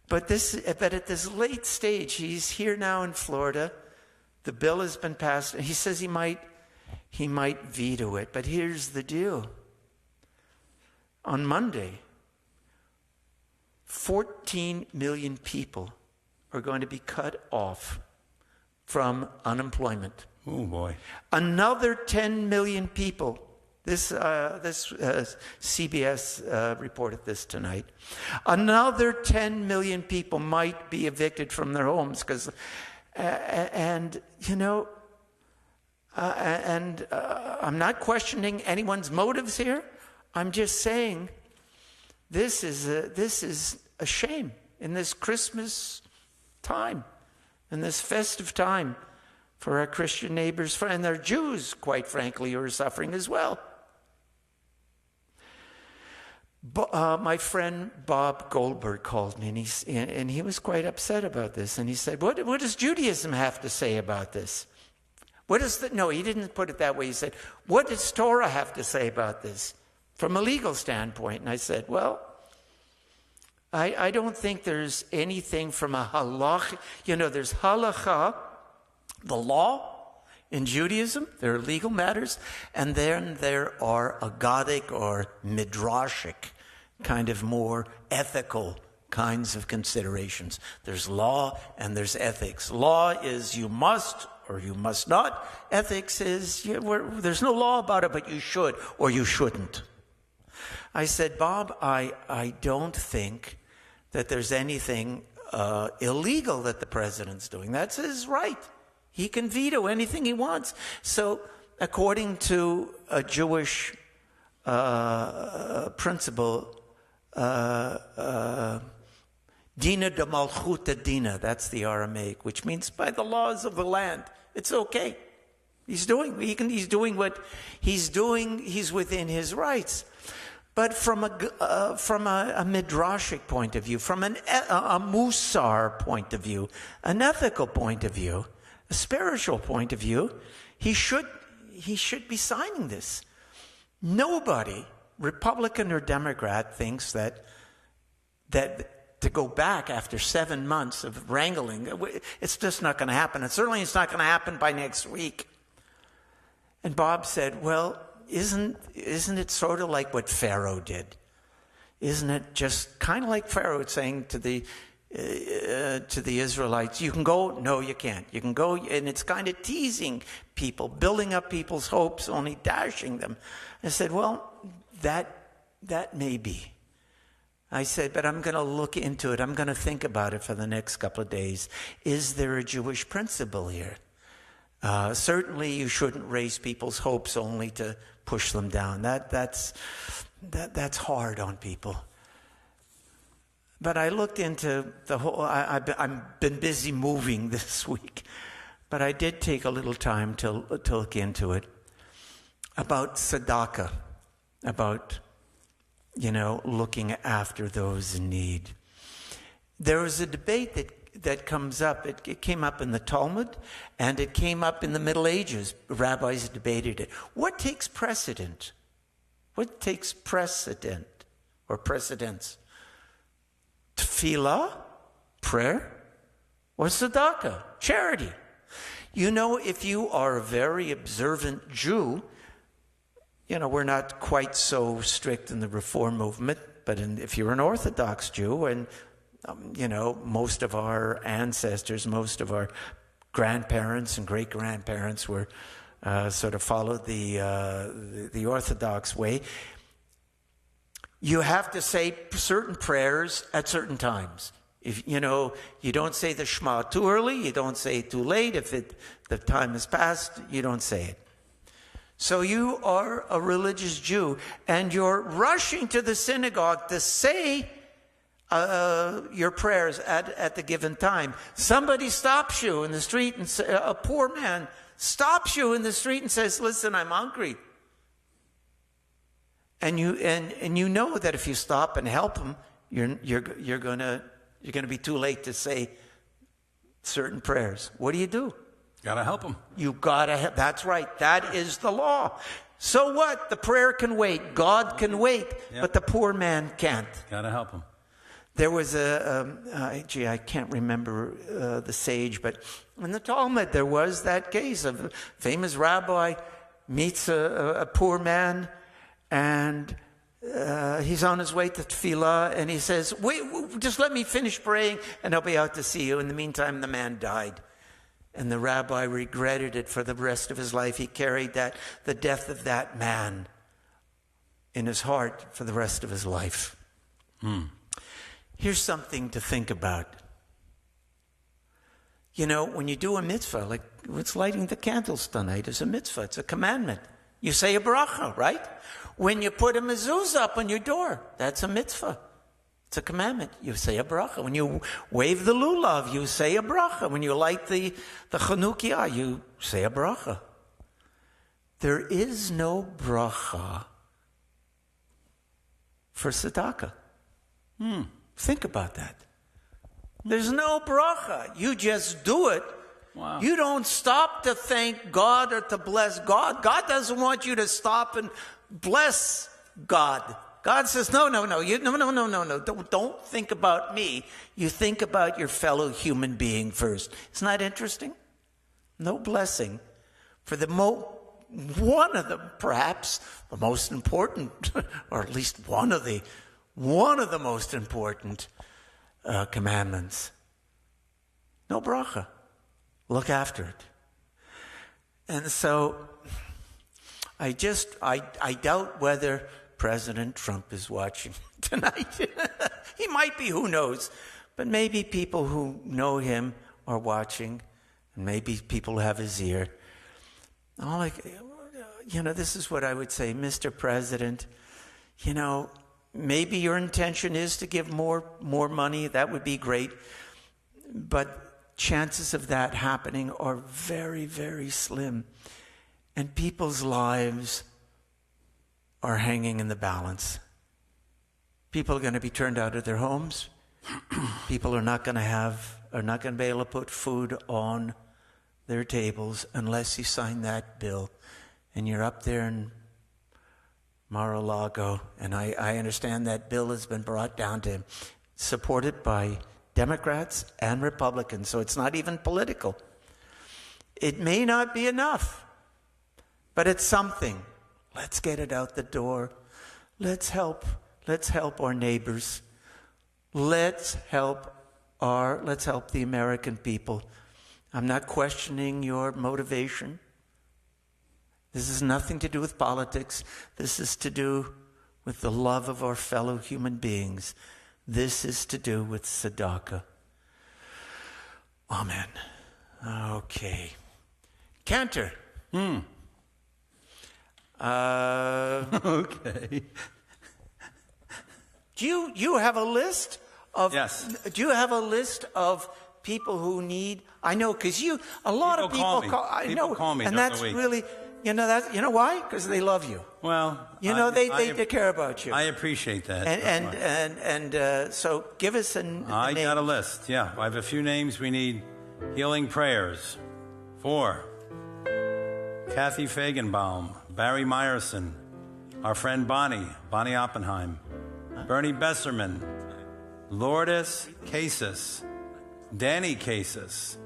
But at this late stage, he's here now in Florida. The bill has been passed. He says he might veto it. But here's the deal. On Monday, 14 million people are going to be cut off from unemployment. Oh, boy. Another 10 million people. This CBS reported this tonight. Another 10 million people might be evicted from their homes because, I'm not questioning anyone's motives here. I'm just saying this is a shame in this Christmas time, in this festive time for our Christian neighbors, and their Jews, quite frankly, who are suffering as well. My friend Bob Goldberg called me, and he was quite upset about this. And he said, "What does Judaism have to say about this? No, he didn't put it that way. He said, what does Torah have to say about this from a legal standpoint?" And I said, well, I don't think there's anything from a halach. There's halacha, the law in Judaism. There are legal matters. And then there are agadic or midrashic, kind of more ethical kinds of considerations. There's law and there's ethics. Law is you must or you must not. Ethics is there's no law about it, but you should or you shouldn't. I said, Bob, I don't think that there's anything illegal that the president's doing. That's his right. He can veto anything he wants. So according to a Jewish principle, Dina de Malchuta Dina, that's the Aramaic, which means by the laws of the land, it's okay. He's doing what he's doing. He's within his rights. But from a midrashic point of view, from a musar point of view, an ethical point of view, a spiritual point of view, he should be signing this. Nobody, Republican or Democrat, thinks that to go back after 7 months of wrangling, it's just not going to happen. And certainly it's not going to happen by next week. And Bob said, well, isn't it sort of like what Pharaoh did? Isn't it just kind of like Pharaoh saying to the Israelites, you can go? No, you can't. You can go, and it's kind of teasing people, building up people's hopes, only dashing them. I said, well, that may be. I said, but I'm going to look into it. I'm going to think about it for the next couple of days. Is there a Jewish principle here? Certainly you shouldn't raise people's hopes only to push them down. That's hard on people. But I looked into the whole, I've been busy moving this week, but I did take a little time to look into it. About tzedakah, about, looking after those in need. There was a debate that comes up. It came up in the Talmud, and it came up in the Middle Ages. Rabbis debated it. What takes precedent? What takes precedent or precedence? Tefillah, prayer, or tzedakah, charity. If you are a very observant Jew, we're not quite so strict in the Reform movement, but if you're an Orthodox Jew, and most of our ancestors, most of our grandparents and great-grandparents were sort of followed the Orthodox way. You have to say certain prayers at certain times. If you don't say the Shema too early, you don't say it too late. If the time has passed, you don't say it. So you are a religious Jew, and you're rushing to the synagogue to say your prayers at the given time. Somebody stops you in the street, and a poor man stops you in the street and says, "Listen, I'm hungry." And you know that if you stop and help him, you're gonna be too late to say certain prayers. What do? Gotta help him. You gotta help. That's right. That is the law. So what? The prayer can wait. God can wait, but the poor man can't. Gotta help him. There was I can't remember the sage, but in the Talmud there was that case of a famous rabbi meets a poor man, and he's on his way to tefillah, and he says, "Wait, just let me finish praying, and I'll be out to see you." In the meantime, the man died. And the rabbi regretted it for the rest of his life. He carried the death of that man in his heart for the rest of his life. Here's something to think about. When you do a mitzvah, like it's lighting the candles tonight is a mitzvah. It's a commandment. You say a bracha, right? When you put a mezuzah up on your door, that's a mitzvah. It's a commandment. You say a bracha. When you wave the lulav, you say a bracha. When you light the Chanukiah, you say a bracha. There is no bracha for tzedakah. Think about that. There's no bracha. You just do it. Wow. You don't stop to thank God or to bless God. God doesn't want you to stop and bless God. God says, no. Don't think about me. You think about your fellow human being first. Isn't that interesting? No blessing for one of them, perhaps the most important, or at least one of the most important commandments. No bracha. Look after it. And so I doubt whether President Trump is watching tonight. He might be, who knows? But maybe people who know him are watching, and maybe people who have his ear. This is what I would say, Mr. President, maybe your intention is to give more money. That would be great. But chances of that happening are very, very slim. And people's lives are hanging in the balance. People are going to be turned out of their homes. People are not going to be able to put food on their tables unless you sign that bill. And you're up there in Mar-a-Lago, and I understand that bill has been brought down to him, supported by Democrats and Republicans, so it's not even political. It may not be enough, but it's something. Let's get it out the door. Let's help our neighbors. Let's help the American people. I'm not questioning your motivation. This has nothing to do with politics. This is to do with the love of our fellow human beings. This is to do with tzedakah. Amen. Okay. Cantor. Okay. Do you have a list of? Yes. Do you have a list of people who need? I know, because a lot of people call. I know, people call me, and that's really, you know why? Because they love you. Well, they care about you. I appreciate that. And so give us a name. Got a list. Yeah, I have a few names. We need healing prayers for Kathy Fagenbaum, Barry Meyerson, our friend Bonnie Oppenheim, Bernie Besserman, Lourdes Casas, Danny Casas,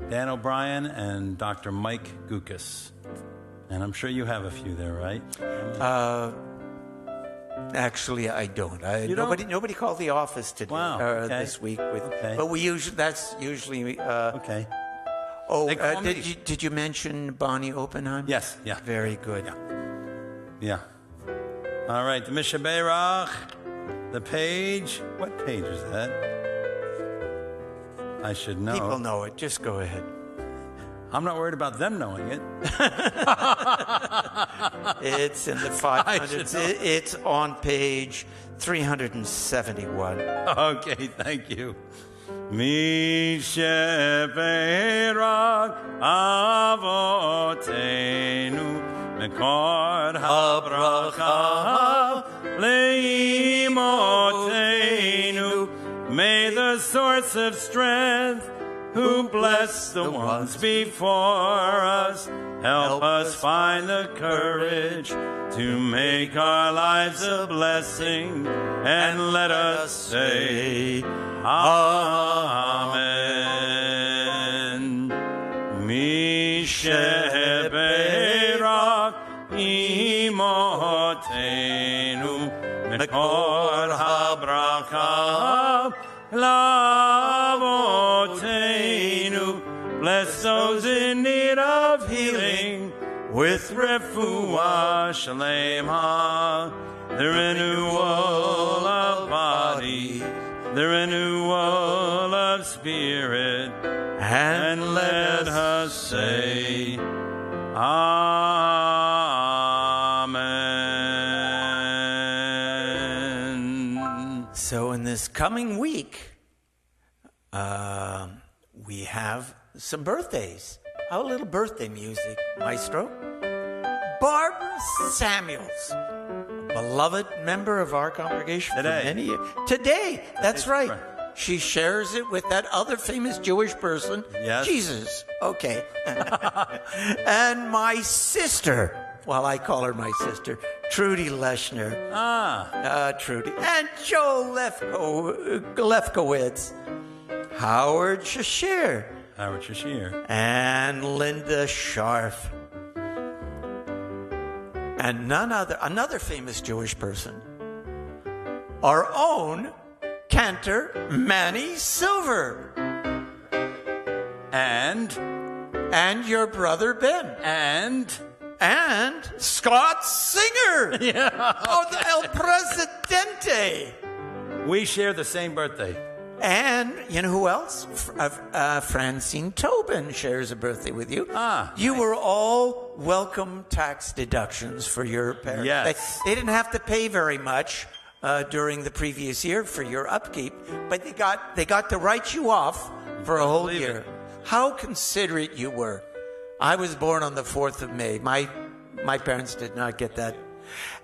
Dan O'Brien, and Dr. Mike Gukas. And I'm sure you have a few there, right? Actually, I don't. Nobody called the office today. Wow, okay. This week Okay. But that's usually. Okay. Did you mention Bonnie Oppenheim? Yes. Yeah. Very good. Yeah. All right. The Mishaberach, the page. What page is that? I should know. People know it. Just go ahead. I'm not worried about them knowing it. It's in the I should 500s. know. It's on page 371. Okay, thank you. Mi sheperak avotenu mekor habracha leimotenu. May the source of strength, who bless the ones before us, help us find the courage to make our lives a blessing, and let us say, Amen. Mi sheberak imotenu mekor habracha lavotenu. Bless those in need of healing with refuah shalema, the renewal of body, the renewal of spirit, and let us say, Amen. So in this coming week, we have some birthdays. A little birthday music, maestro. Barbara Samuels, beloved member of our congregation Today. for many years. Today, that's Today's right. She shares it with that other famous Jewish person, Yes. Jesus. Okay. And my sister, well, I call her my sister, Trudy Leshner. Trudy. And Joe Lefkowitz, Howard Shashir, Howard Shashir. and Linda Scharf. And another famous Jewish person, our own cantor Manny Silver, And your brother Ben, and Scott Singer, of the El Presidente. we share the same birthday. And you know who else? Francine Tobin shares a birthday with you. You were all welcome tax deductions for your parents. Yes. They didn't have to pay very much during the previous year for your upkeep, but they got to write you off for a whole Believe year. it. How considerate you were. I was born on the 4th of May. My parents did not get that.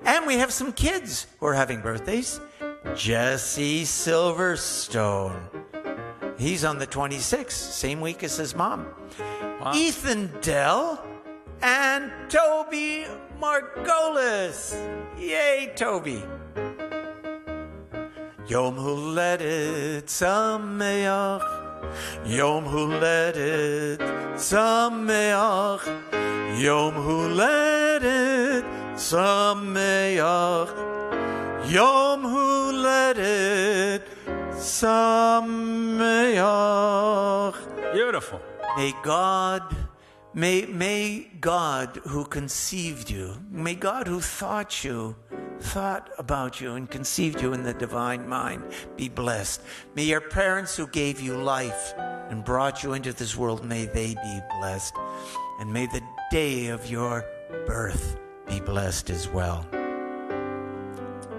And we have some kids who are having birthdays. Jesse Silverstone. He's on the 26th, same week as his mom. Wow. Ethan Dell and Toby Margolis. Yay, Toby. Yom Huledet Sameach. Yom Huledet Sameach. Yom Huledet Sameach. Yom Huledet Sameach. Beautiful. May God who conceived you, may God who thought about you and conceived you in the divine mind be blessed. May your parents who gave you life and brought you into this world, may they be blessed. And may the day of your birth be blessed as well.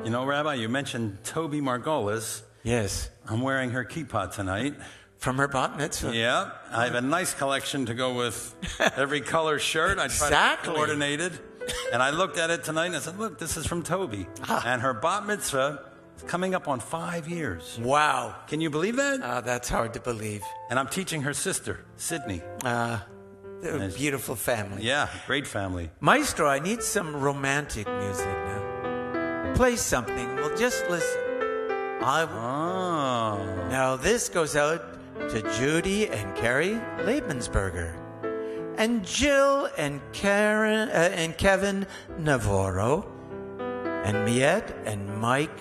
You know, Rabbi, you mentioned Toby Margolis. Yes. I'm wearing her kippah tonight. From her bat mitzvah. Yeah, I have a nice collection to go with every color shirt. I try Exactly. to coordinate it. And I looked at it tonight and I said, look, this is from Toby. And her bat mitzvah is coming up on 5 years. Wow. Can you believe that? That's hard to believe. And I'm teaching her sister, Sydney. A beautiful family. Yeah, great family. Maestro, I need some romantic music now. Play something. We'll just listen. Oh. Now, this goes out to Judy and Carrie Lebensberger, and Jill and Karen and Kevin Navarro, and Miette and Mike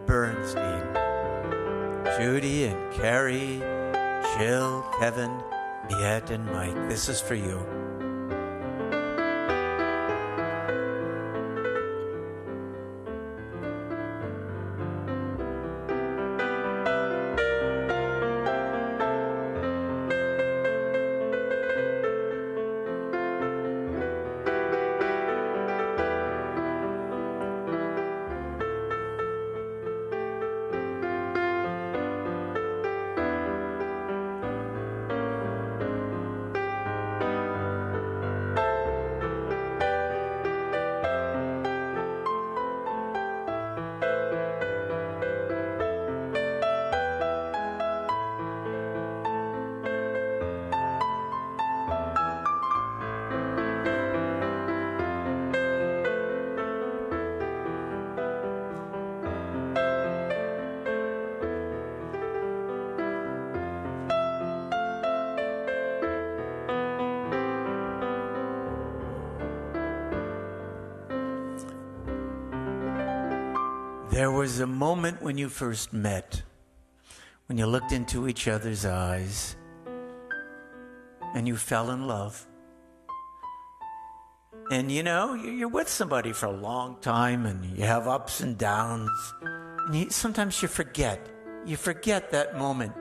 Bernstein. Judy and Carrie, Jill, Kevin, Miette, and Mike. This is for you. There was a moment when you first met, when you looked into each other's eyes, and you fell in love. And you know, you're with somebody for a long time, and you have ups and downs. And sometimes you forget. You forget that moment.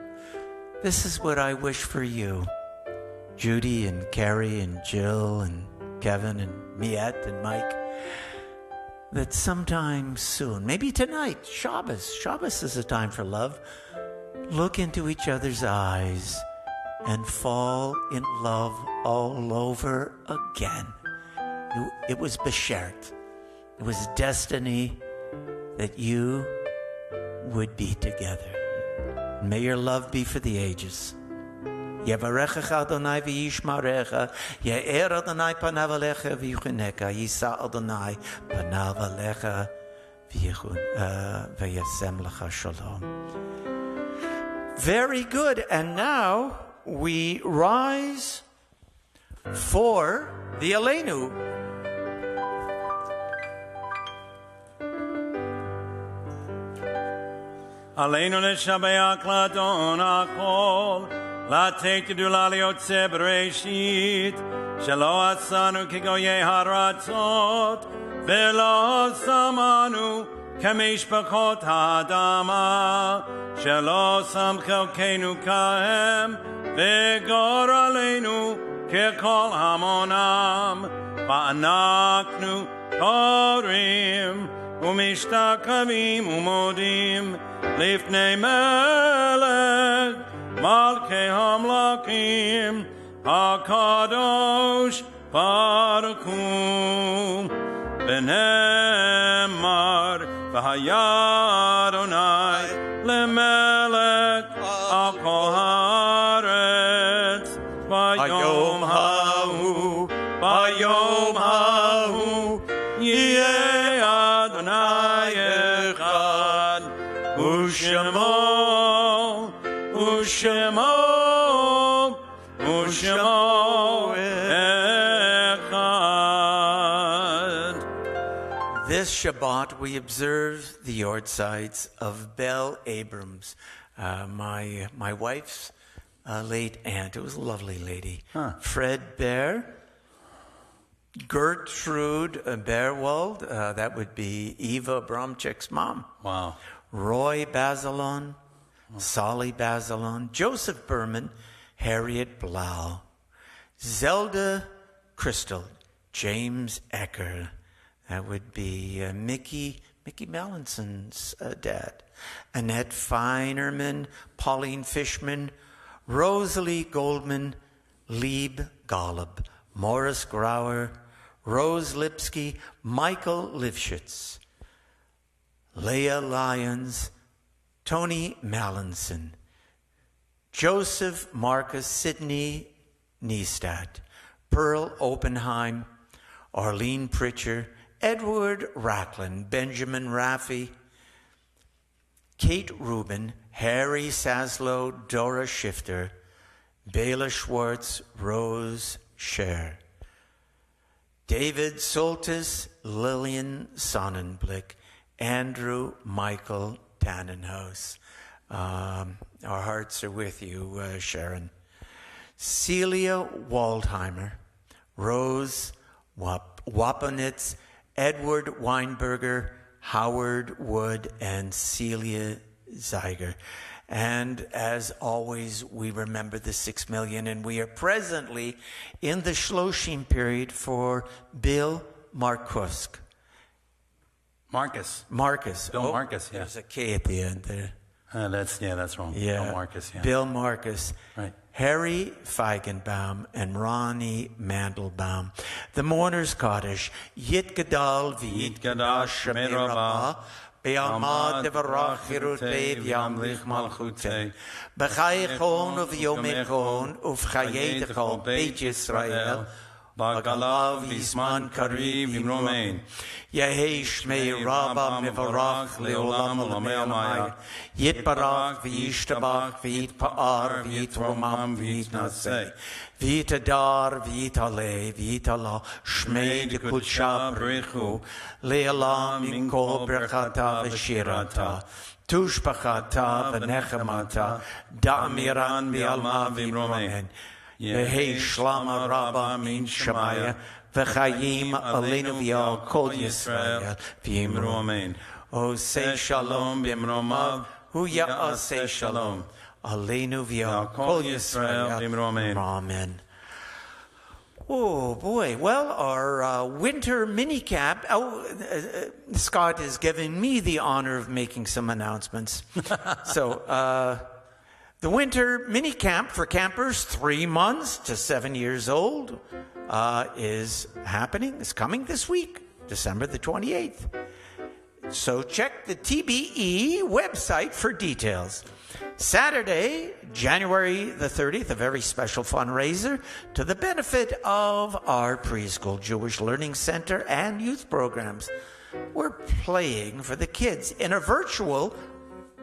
This is what I wish for you, Judy and Carrie and Jill and Kevin and Miette and Mike, that sometime soon, maybe tonight, Shabbos is a time for love, look into each other's eyes and fall in love all over again. It was beshert. It was destiny that you would be together. And may your love be for the ages. Yevarechecha Adonai v'yishmarecha, Ye'er Adonai panav alecha v'yuchineka, Yisa Adonai panav alecha v'yasem lecha shalom. Very good. And now we rise for the Aleinu. Aleinu neshabeach ladon akol, לתת גדולה ליוצא בראשית, שלא עשנו כגויי הרצות, ולא שמנו כמשפחות האדמה, שלא שם חלקנו כהם, וגור עלינו ככל המונם, ואנחנו קוראים ומשתקבים ומודים לפני מלך מלכי המלכים, הקדוש ברוך הוא. ונאמר, והיה אדוני למלך על כל הארץ, ביום ההוא, ביום ההוא, יהיה אדוני אחד, ושמו This Shabbat we observe the Yortsides of Belle Abrams, my wife's late aunt. It was a lovely lady. Fred Baer, Gertrude Beerwald, that would be Eva Abramchik's mom. Wow. Roy Bazelon, Solly Bazelon, Joseph Berman, Harriet Blau, Zelda Crystal, James Ecker, that would be Mickey Mallinson's dad, Annette Feinerman, Pauline Fishman, Rosalie Goldman, Lieb Golub, Morris Grauer, Rose Lipsky, Michael Lifshitz, Leah Lyons, Tony Mallinson, Joseph Marcus Sidney Neistat, Pearl Oppenheim, Arlene Pritchard, Edward Racklin, Benjamin Raffi, Kate Rubin, Harry Saslow, Dora Shifter, Bela Schwartz, Rose Scher, David Soltis, Lillian Sonnenblick, Andrew Michael Tannenhaus. Our hearts are with you, Sharon. Celia Waldheimer, Rose Wapanitz, Edward Weinberger, Howard Wood, and Celia Zeiger. And as always, we remember the 6 million, and we are presently in the Shloshim period for Bill Markusk. Marcus. Bill Marcus, yeah. There's a K at the end there. That's wrong. Yeah. Bill Marcus, yeah. Bill Marcus. Right. Harry Feigenbaum and Ronnie Mandelbaum. The Mourner's Kaddish. Yit Gadal v'yit Gadash Shemirabah. Be'alma devarach hirutei v'yamlich malchutei. B'chayechon uv'yomechon uv'chayetechon Beit Yisrael. Bagalav Isman Kariv Imromein. Yehi Shmei Rabba Mivarach Leolam Olamei Maya. Yitbarach V'yishtabach V'yitpa'ar V'yitromam V'yitnaseh. V'yitadar V'yitale V'yitala Shmei Dekutsha Brichu Leolam Minkol Brechata V'shirata. Tushbachata V'nechemata Da'amiran V'alma V'imromen. Yehi Shlama Rabba Min Shemaya V'chayim Aleinu V'yal Kol Yisrael V'imromen. O say Shalom B'imromav Hu Ya'aseh Shalom Aleinu V'yal Kol Yisrael V'imromen. Amen. Oh boy! Well, our winter minicamp. Scott is giving me the honor of making some announcements. So, the winter minicamp for campers 3 months to 7 years old is happening. It's coming this week, December the 28th. So check the TBE website for details. Saturday, January the 30th, a very special fundraiser to the benefit of our preschool Jewish Learning Center and youth programs. We're playing for the kids in a virtual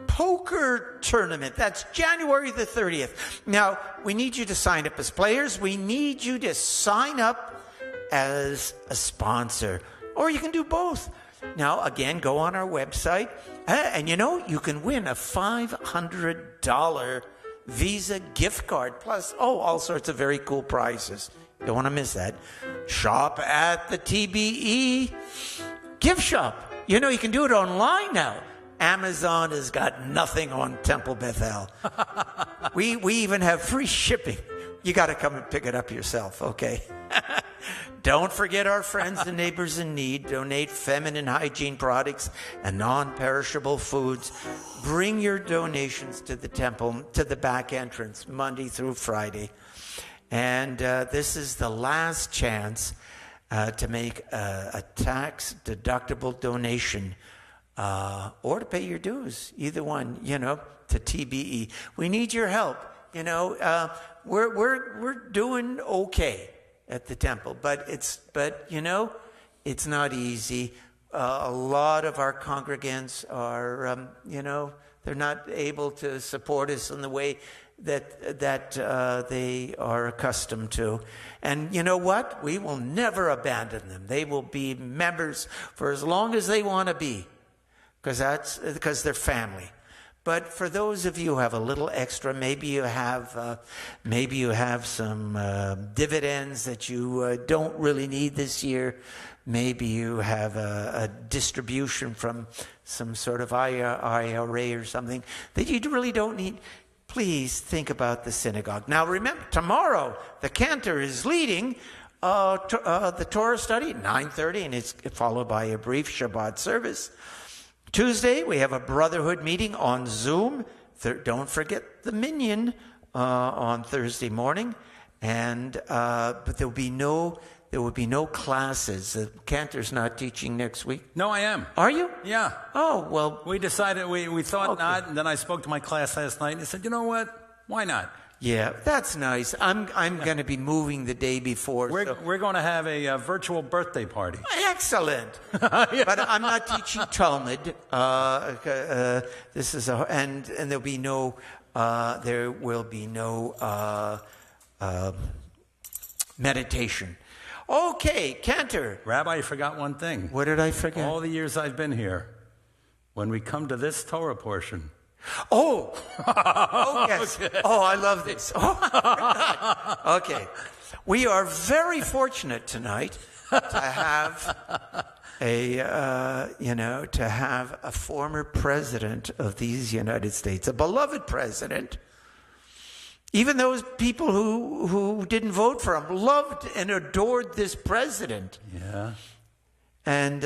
poker tournament. That's January the 30th. Now, we need you to sign up as players. We need you to sign up as a sponsor. Or you can do both. Now, again, go on our website. And you can win a $500 Visa gift card. Plus, all sorts of very cool prizes. Don't want to miss that. Shop at the TBE gift shop. You can do it online now. Amazon has got nothing on Temple Bethel. We even have free shipping. You got to come and pick it up yourself, okay? Don't forget our friends and neighbors in need. Donate feminine hygiene products and non-perishable foods. Bring your donations to the temple, to the back entrance, Monday through Friday. And this is the last chance to make a tax-deductible donation or to pay your dues, either one, to TBE. We need your help. We're doing okay at the temple, but it's not easy. A lot of our congregants are, they're not able to support us in the way that they are accustomed to. And you know what? We will never abandon them. They will be members for as long as they want to be, because they're family. But for those of you who have a little extra, maybe you have some dividends that you don't really need this year. Maybe you have a distribution from some sort of IRA or something that you really don't need. Please think about the synagogue. Now remember, tomorrow the cantor is leading the Torah study at 9:30, and it's followed by a brief Shabbat service. Tuesday, we have a brotherhood meeting on Zoom. Don't forget the minyan on Thursday morning. And but there will be no classes. The cantor's not teaching next week. No, I am. Are you? Yeah. Oh, well. We decided, we thought Okay. not, and then I spoke to my class last night and I said, you know what? Why not? Yeah, that's nice. I'm going to be moving the day before. We're going to have a virtual birthday party. Excellent. But I'm not teaching Talmud. This is and there will be no meditation. Okay, cantor. Rabbi, you forgot one thing. What did I forget? All the years I've been here, when we come to this Torah portion. Oh yes. Oh, I love this. Oh, okay. We are very fortunate tonight to have a former president of these United States, a beloved president. Even those people who didn't vote for him loved and adored this president. Yeah. And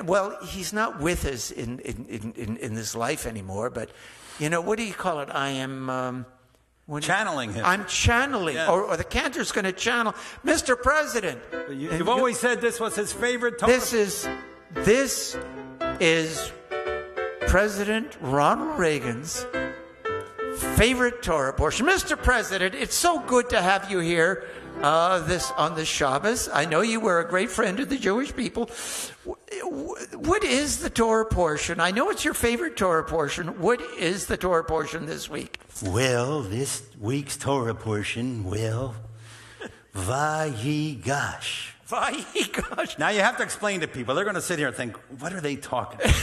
well, he's not with us in this life anymore. But what do you call it? I am channeling him. I'm channeling, Yeah. or the cantor's going to channel Mr. President. You've always said this was his favorite Torah. This is President Ronald Reagan's favorite Torah portion. Mr. President, it's so good to have you here. this on the Shabbos. I know you were a great friend of the Jewish people. What is the Torah portion? I know it's your favorite Torah portion. What is the Torah portion this week? Well, this week's Torah portion, Vayigash. Vayigash. Now you have to explain to people. They're going to sit here and think, what are they talking about?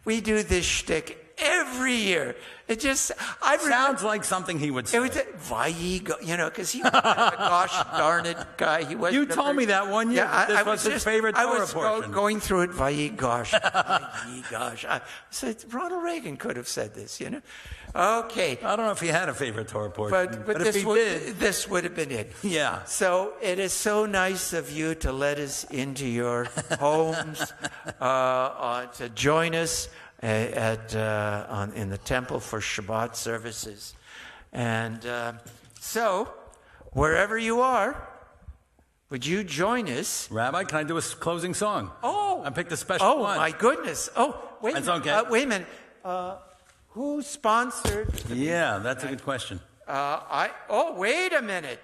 We do this shtick every year. It just, Sounds like something he would say. It was Vayigash, because he was kind of a gosh darn it guy. He was. You told me that one year. This was his favorite Torah portion. I was going through it. Vayigash. Vayigash. I said Ronald Reagan could have said this. Okay. I don't know if he had a favorite Torah portion, But if he did, this would have been it. Yeah. So it is so nice of you to let us into your homes, to join us in the temple for Shabbat services. And so, wherever you are, would you join us? Rabbi, can I do a closing song? Oh. I picked a special one. Oh, my goodness. Oh, wait a That's minute. okay. Wait a minute. Who sponsored? Yeah, that's a good question. Wait a minute.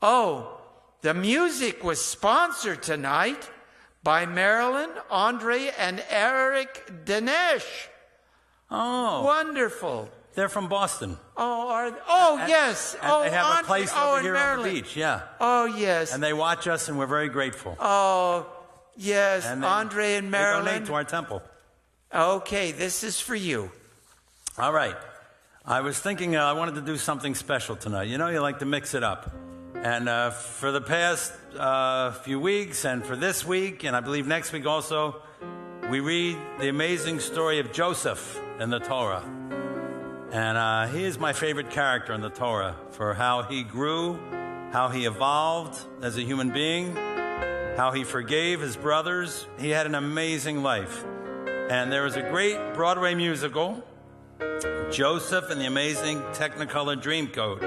Oh, the music was sponsored tonight by Marilyn, Andre, and Eric Dinesh. Oh. Wonderful. They're from Boston. Yes. And they have Andre, a place over and here Marilyn. on the beach, yeah. Oh, yes. And they watch us, and we're very grateful. Oh, yes. And Andre and They Marilyn. donate to our temple. Okay, this is for you. All right. I was thinking I wanted to do something special tonight. You like to mix it up. And for the past few weeks and for this week, and I believe next week also, we read the amazing story of Joseph in the Torah. And he is my favorite character in the Torah for how he grew, how he evolved as a human being, how he forgave his brothers. He had an amazing life. And there was a great Broadway musical, Joseph and the Amazing Technicolor Dreamcoat.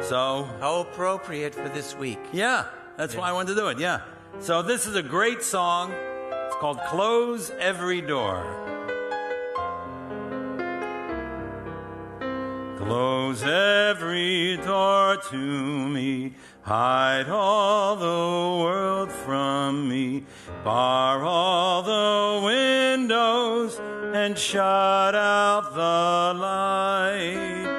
So, How appropriate for this week. yeah, that's why I wanted to do it, yeah. So this is a great song. It's called Close Every Door. Close every door to me, hide all the world from me, bar all the windows and shut out the light.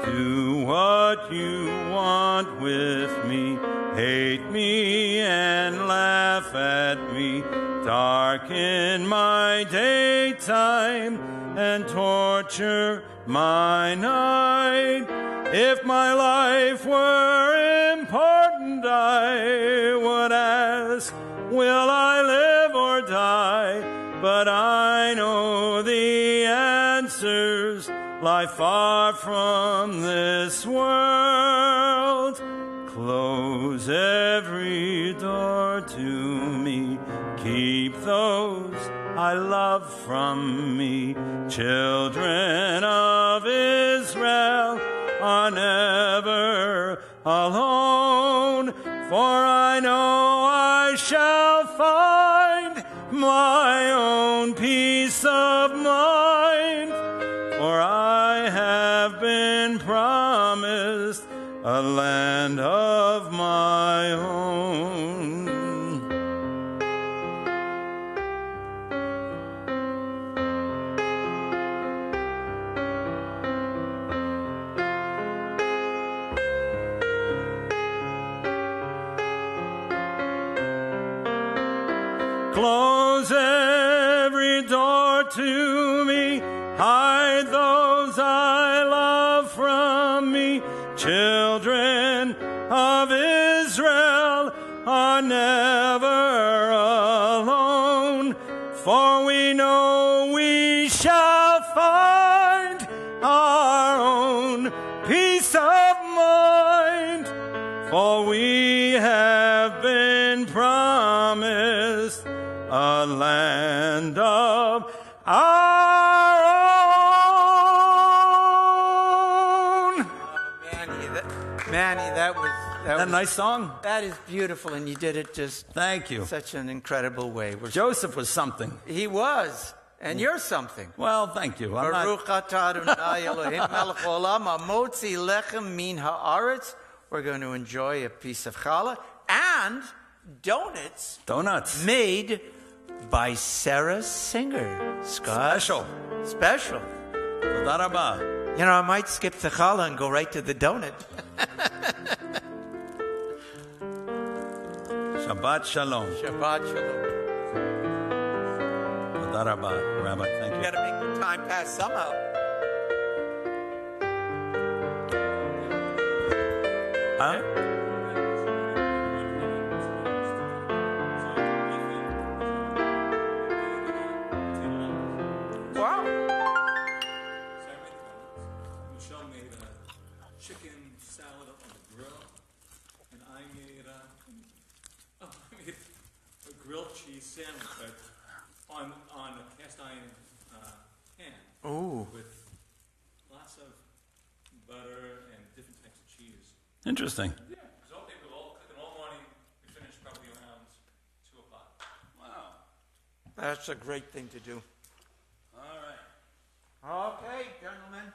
Do what you want with me, hate me and laugh at me, darken my daytime and torture my night. If my life were important, I would ask, will I live or die? But I know the answers lie far from this world. Close every door to me, keep those I love from me. Children of Israel are never alone, for I know I shall find my own peace of mind, for I have been promised a land of my own. Close every door to me, hide those I love from me. Children of Israel are never alone, for we know we shall find our own peace of mind, for we have been promised a land of our own. Manny, that was That a nice song? That is beautiful, and you did it just Thank you. such an incredible way. Joseph was something. He was, and you're something. Well, thank you. I'm not- Baruch atah Adonai Elohim melech haolam hamotzi lechem min haaretz we're going to enjoy a piece of challah and donuts Donuts. made by Sarah Singer. Scott. Special. Toda rabah. You know, I might skip the challah and go right to the donut. Shabbat shalom. Shabbat shalom. Toda rabah. Rabbi, thank You you. got to make the time pass somehow. Huh? Wow. Michelle made a chicken salad on the grill, and I made a grilled cheese sandwich but on a cast iron pan Ooh. with lots of butter and different types of cheese. Interesting. Yeah, because they were all cooking all morning. We finished probably around 2 o'clock. Wow. That's a great thing to do. All right. Okay, gentlemen.